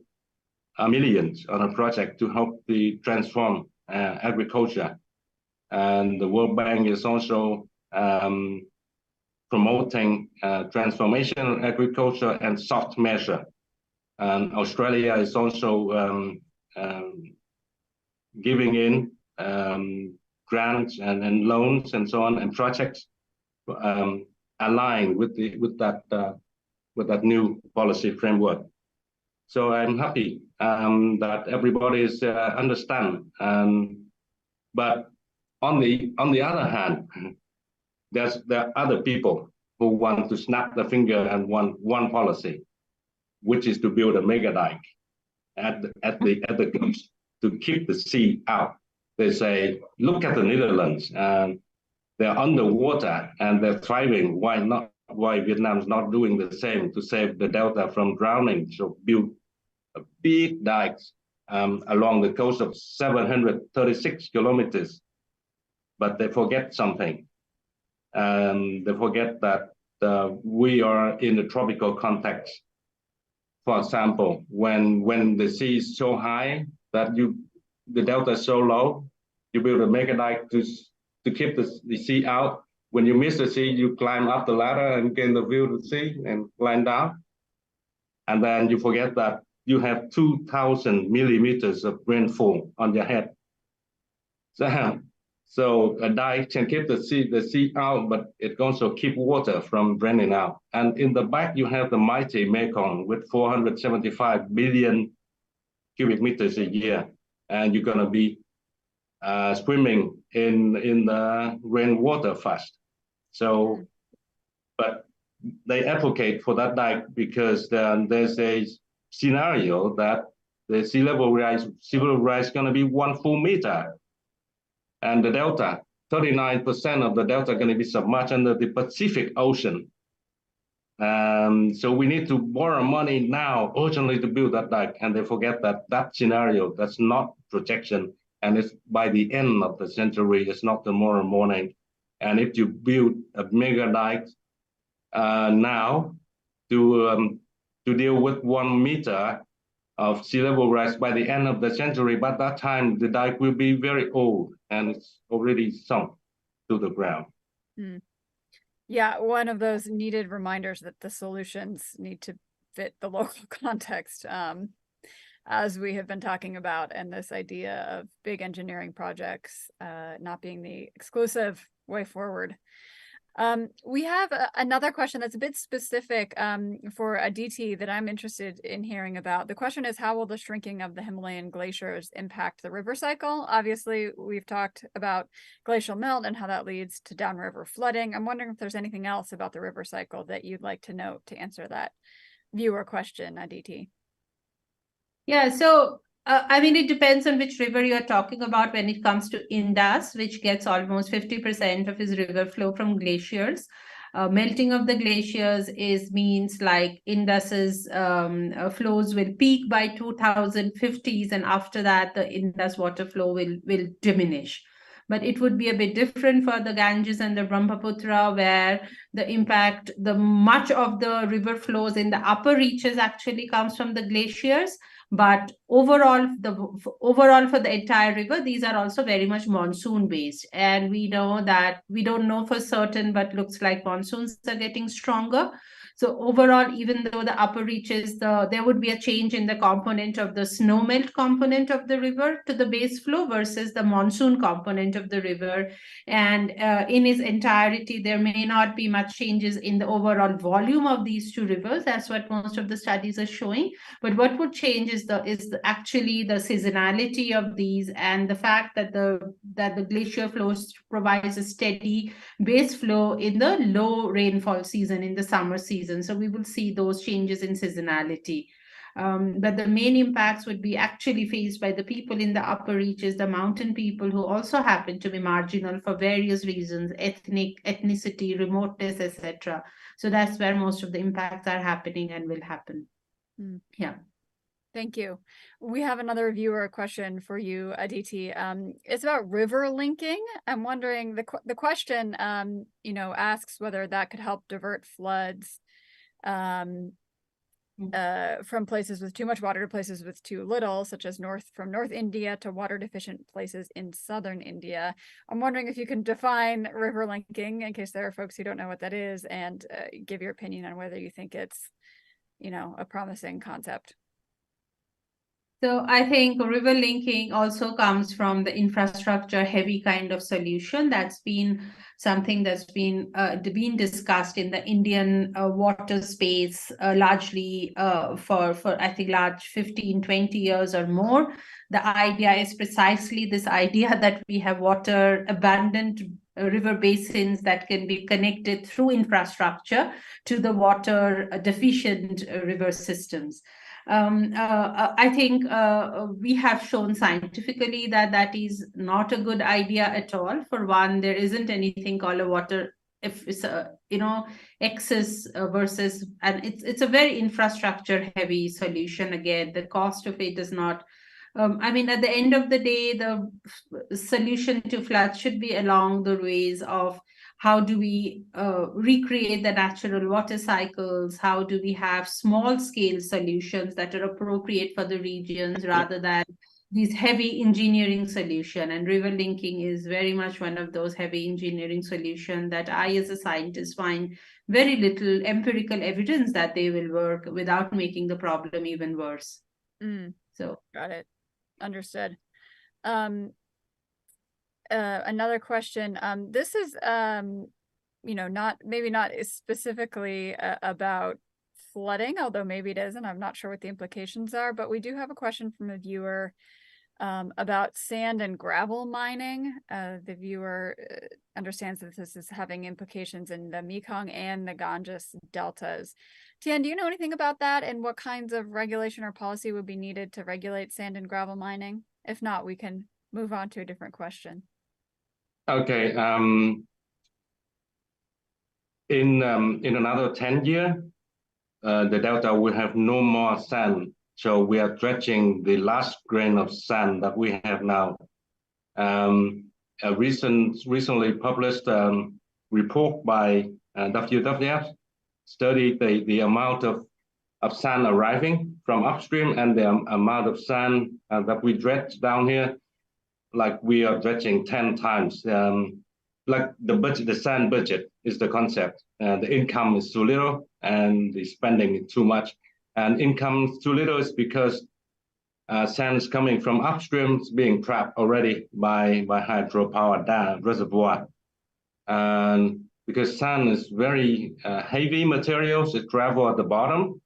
million on a project to help transform agriculture. And the World Bank is also promoting transformation agriculture and soft measure. And Australia is also giving in grants and loans and so on, and projects aligned with that new policy framework. So I'm happy that everybody is understand. But on the other hand, there are other people who want to snap the finger and want one policy, which is to build a mega dike at the coast to keep the sea out. They say, look at the Netherlands, and they're underwater and they're thriving. Why Vietnam is not doing the same to save the Delta from drowning? So build a big dikes along the coast of 736 kilometers. But they forget something. They forget that we are in the tropical context. For example, when the sea is so high that the delta is so low, you build a mega dike to keep the sea out. when you miss the sea, you climb up the ladder and gain the view of the sea and climb down. And then you forget that you have 2,000 millimeters of rainfall on your head. So a dike can keep the sea out, but it also keep water from draining out. And in the back, you have the mighty Mekong with 475 billion cubic meters a year. And you're going to be swimming in the rainwater fast. So, but they advocate for that dike because there's a scenario that the sea level rise is going to be 1 full meter. And the delta, 39% of the delta are going to be submerged under the Pacific Ocean. So we need to borrow money now urgently to build that dike. And they forget that that scenario, that's not projection. And it's by the end of the century, it's not tomorrow morning. And if you build a mega dike now to deal with 1 meter of sea level rise by the end of the century, by that time, the dike will be very old and it's already sunk to the ground. Yeah, one of those needed reminders that the solutions need to fit the local context, as we have been talking about, and this idea of big engineering projects not being the exclusive way forward. We have another question that's a bit specific for Aditi that I'm interested in hearing about. The question is, how will the shrinking of the Himalayan glaciers impact the river cycle? Obviously, we've talked about glacial melt and how that leads to downriver flooding. I'm wondering if there's anything else about the river cycle that you'd like to note to answer that viewer question, Aditi. Yeah, so I mean, it depends on which river you're talking about when it comes to Indus, which gets almost 50% of its river flow from glaciers. Melting of the glaciers means like Indus's flows will peak by 2050s, and after that, the Indus water flow will diminish. But it would be a bit different for the Ganges and the Brahmaputra, where much of the river flows in the upper reaches actually comes from the glaciers. But overall for the entire river, these are also very much monsoon based. And we know that, we don't know for certain, but looks like monsoons are getting stronger. So overall, even though the upper reaches, there would be a change in the component of the snow melt component of the river to the base flow versus the monsoon component of the river. And in its entirety, there may not be much changes in the overall volume of these two rivers. That's what most of the studies are showing. But what would change is actually the seasonality of these, and the fact that the glacier flows provides a steady base flow in the low rainfall season, in the summer season. So we will see those changes in seasonality. But the main impacts would be actually faced by the people in the upper reaches, the mountain people, who also happen to be marginal for various reasons, ethnicity, remoteness, etc. So that's where most of the impacts are happening and will happen. Yeah. Thank you. We have another viewer question for you, Aditi. It's about river linking. I'm wondering, the question, asks whether that could help divert floods from places with too much water to places with too little, such as from North India to water deficient places in southern India. I'm wondering if you can define river linking, in case there are folks who don't know what that is, and give your opinion on whether you think it's, a promising concept. So I think river linking also comes from the infrastructure heavy kind of solution. That's been something that's been discussed in the Indian water space largely for I think large 15, 20 years or more. The idea is precisely this idea that we have water abundant river basins that can be connected through infrastructure to the water deficient river systems. I think we have shown scientifically that is not a good idea at all. For one, there isn't anything called a water, if it's excess versus, and it's a very infrastructure heavy solution. Again, the cost of it is not. At the end of the day, the solution to flood should be along the ways of how do we recreate the natural water cycles? How do we have small scale solutions that are appropriate for the regions rather than these heavy engineering solution, and river linking is very much one of those heavy engineering solution that I as a scientist find very little empirical evidence that they will work without making the problem even worse. So got it. Understood. Another question. This is maybe not specifically about flooding, although maybe it is, and I'm not sure what the implications are, but we do have a question from a viewer about sand and gravel mining. The viewer understands that this is having implications in the Mekong and the Ganges deltas. Thien, do you know anything about that, and what kinds of regulation or policy would be needed to regulate sand and gravel mining? If not, we can move on to a different question. Okay. In another 10 years, the delta will have no more sand. So we are dredging the last grain of sand that we have now. A recently published report by WWF studied the amount of sand arriving from upstream and the amount of sand that we dredge down here. Like we are dredging 10 times. Like the budget, the sand budget is the concept. The income is too little and the spending is too much. And income too little is because sand is coming from upstream, being trapped already by hydropower dam reservoir. And because sand is very heavy materials, it travel at the bottom.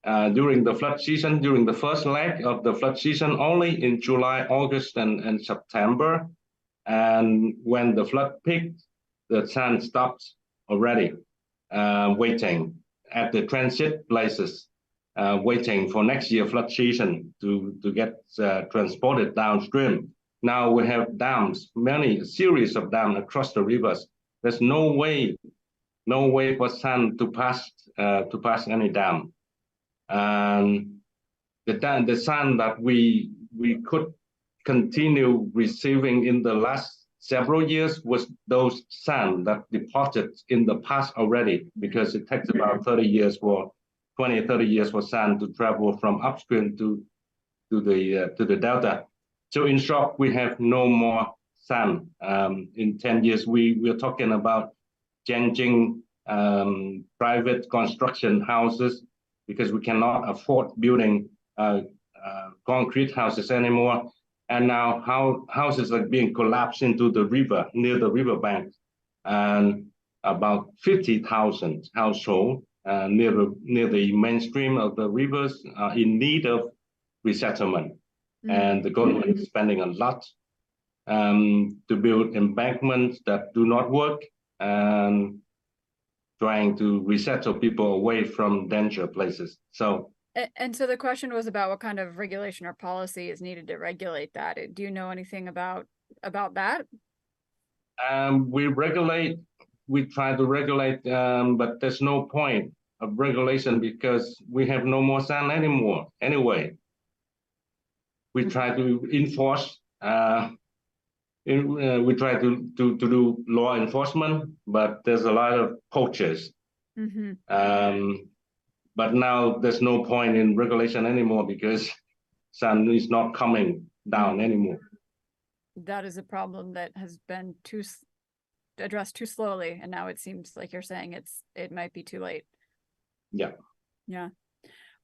During the flood season, during the first leg of the flood season, only in July, August, and September. And when the flood peaked, the sand stops already, waiting at the transit places, waiting for next year flood season to get transported downstream. Now we have dams, a series of dams across the rivers. There's no way for sand to pass any dam. And the sand that we could continue receiving in the last several years was those sand that deposited in the past already, because it takes about 30 years for sand to travel from upstream to the delta. So in short, we have no more sand. In 10 years, we are talking about changing private construction houses, because we cannot afford building concrete houses anymore. And now houses are being collapsed into the river, near the riverbank. And about 50,000 households near the mainstream of the rivers are in need of resettlement. And the government is spending a lot to build embankments that do not work, and trying to resettle people away from danger places. And so the question was about what kind of regulation or policy is needed to regulate that. Do you know anything about that? We try to regulate, but there's no point of regulation because we have no more sand anymore. Anyway, we try to enforce. We try to do law enforcement, but there's a lot of poachers. But now there's no point in regulation anymore because sand is not coming down anymore. That is a problem that has been addressed too slowly, and now it seems like you're saying it might be too late. Yeah.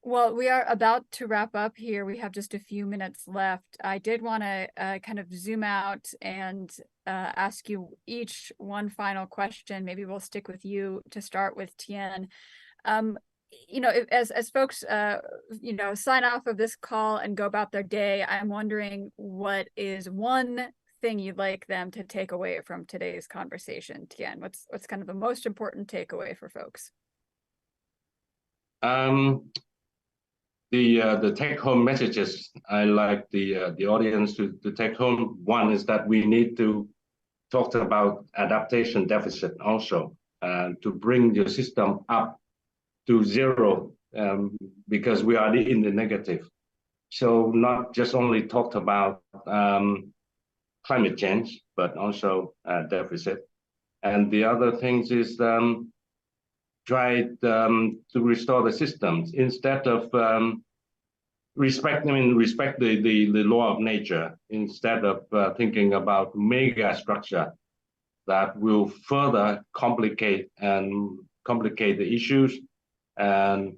Well, we are about to wrap up here. We have just a few minutes left. I did want to kind of zoom out and ask you each one final question. Maybe we'll stick with you to start with, Thien. As folks, sign off of this call and go about their day, I'm wondering what is one thing you'd like them to take away from today's conversation, Thien? What's kind of the most important takeaway for folks? The take-home messages I like the audience to take home. One is that we need to talk about adaptation deficit also, to bring your system up to zero, because we are in the negative. So not just only talked about climate change, but also deficit. And the other things is try to restore the systems instead of respect the law of nature instead of thinking about mega structure that will further complicate the issues and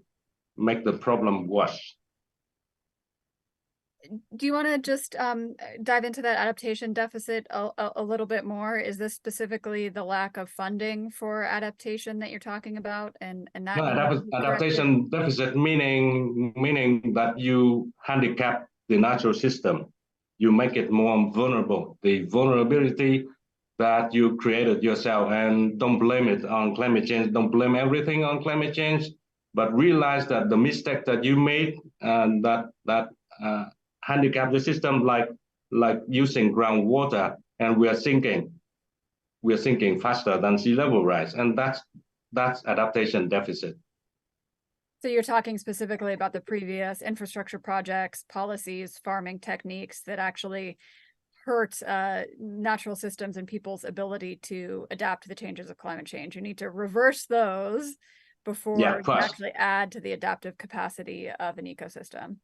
make the problem worse. Do you want to just dive into that adaptation deficit a little bit more? Is this specifically the lack of funding for adaptation that you're talking about, and that no, adaptation deficit meaning that you handicap the natural system, you make it more vulnerable. The vulnerability that you created yourself, and don't blame it on climate change. Don't blame everything on climate change, but realize that the mistake that you made and that handicap the system, like using groundwater, and we are sinking faster than sea level rise, and that's adaptation deficit. So you're talking specifically about the previous infrastructure projects, policies, farming techniques that actually hurt natural systems and people's ability to adapt to the changes of climate change. You need to reverse those before you actually add to the adaptive capacity of an ecosystem.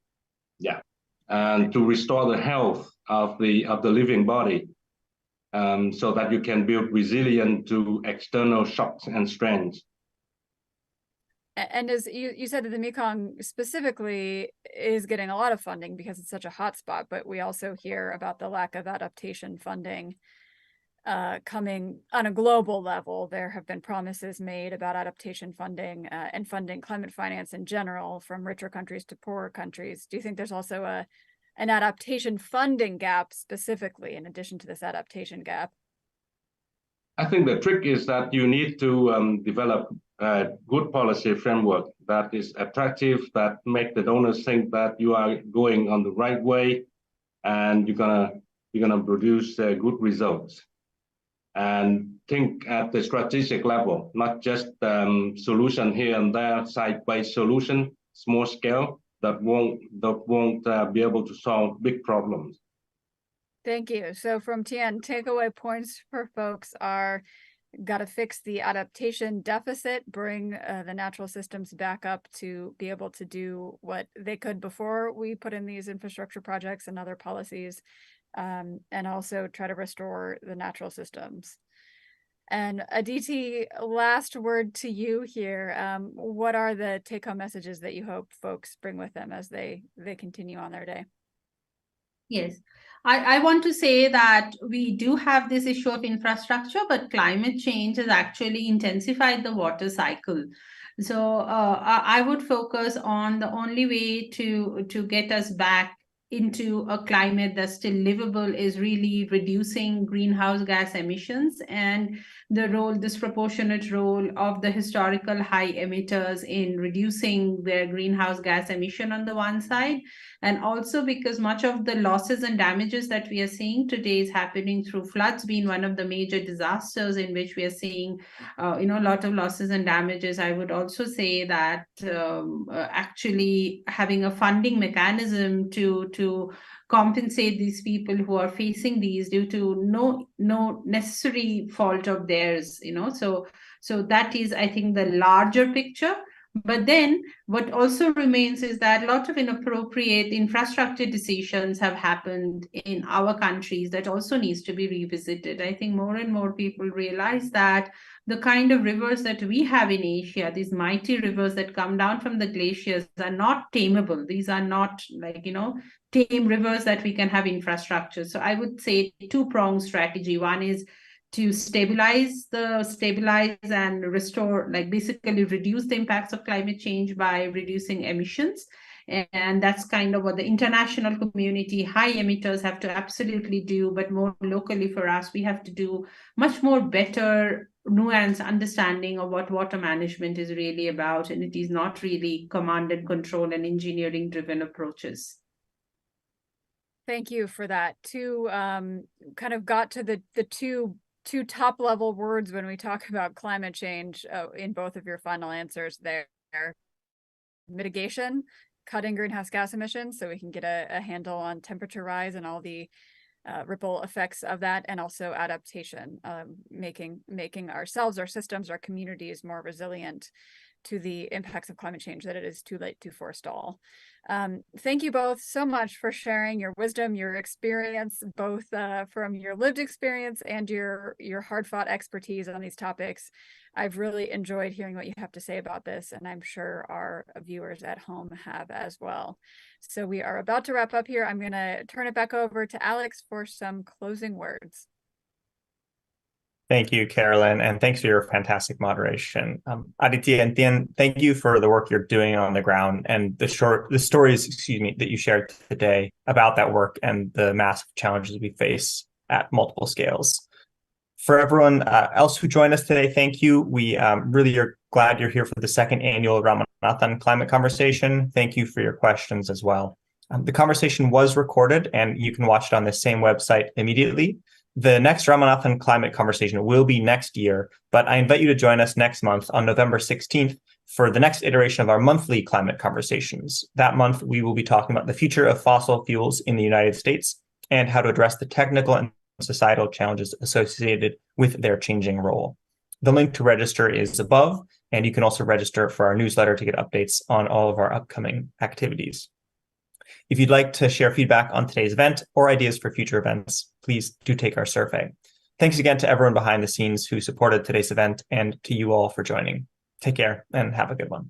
Yeah, and to restore the health of the living body, so that you can build resilience to external shocks and strains. And as you said that the Mekong specifically is getting a lot of funding because it's such a hot spot, but we also hear about the lack of adaptation funding coming on a global level. There have been promises made about adaptation funding and funding climate finance in general from richer countries to poorer countries. Do you think there's also an adaptation funding gap specifically in addition to this adaptation gap? I think the trick is that you need to develop a good policy framework that is attractive, that make the donors think that you are going on the right way, and you're gonna produce good results. And think at the strategic level, not just solution here and there, site-based solution, small scale, that won't be able to solve big problems. Thank you. So from Thien, takeaway points for folks are: got to fix the adaptation deficit, bring the natural systems back up to be able to do what they could before we put in these infrastructure projects and other policies, and also try to restore the natural systems. And Aditi, last word to you here. What are the take-home messages that you hope folks bring with them as they continue on their day? Yes, I want to say that we do have this issue of infrastructure, but climate change has actually intensified the water cycle. So I would focus on the only way to get us back into a climate that's still livable is really reducing greenhouse gas emissions, and the disproportionate role of the historical high emitters in reducing their greenhouse gas emission on the one side. And also because much of the losses and damages that we are seeing today is happening through floods, being one of the major disasters in which we are seeing, a lot of losses and damages. I would also say that actually having a funding mechanism to compensate these people who are facing these due to no necessary fault of theirs, so that is, I think, the larger picture. But then what also remains is that a lot of inappropriate infrastructure decisions have happened in our countries that also needs to be revisited. I think more and more people realize that the kind of rivers that we have in Asia, these mighty rivers that come down from the glaciers, are not tameable. These are not tame rivers that we can have infrastructure. So I would say two-pronged strategy. One is to stabilize and restore, basically reduce the impacts of climate change by reducing emissions. And that's kind of what the international community, high emitters, have to absolutely do. But more locally for us, we have to do much more better nuanced understanding of what water management is really about. And it is not really command and control and engineering driven approaches. Thank you for that. Kind of got to the two top level words when we talk about climate change in both of your final answers there: mitigation, cutting greenhouse gas emissions so we can get a handle on temperature rise and all the ripple effects of that, and also adaptation, making ourselves, our systems, our communities more resilient. to the impacts of climate change that it is too late to forestall. Thank you both so much for sharing your wisdom, your experience, both from your lived experience and your hard-fought expertise on these topics. I've really enjoyed hearing what you have to say about this, and I'm sure our viewers at home have as well. So we are about to wrap up here. I'm going to turn it back over to Alex for some closing words. Thank you, Carolyn, and thanks for your fantastic moderation. Aditi and Thien, thank you for the work you're doing on the ground and the stories, that you shared today about that work and the massive challenges we face at multiple scales. For everyone else who joined us today, thank you. We really are glad you're here for the second annual Ramanathan Climate Conversation. Thank you for your questions as well. The conversation was recorded, and you can watch it on the same website immediately. The next Ramanathan Climate Conversation will be next year, but I invite you to join us next month on November 16th for the next iteration of our monthly climate conversations. That month, we will be talking about the future of fossil fuels in the United States and how to address the technical and societal challenges associated with their changing role. The link to register is above, and you can also register for our newsletter to get updates on all of our upcoming activities. If you'd like to share feedback on today's event or ideas for future events, please do take our survey. Thanks again to everyone behind the scenes who supported today's event and to you all for joining. Take care and have a good one.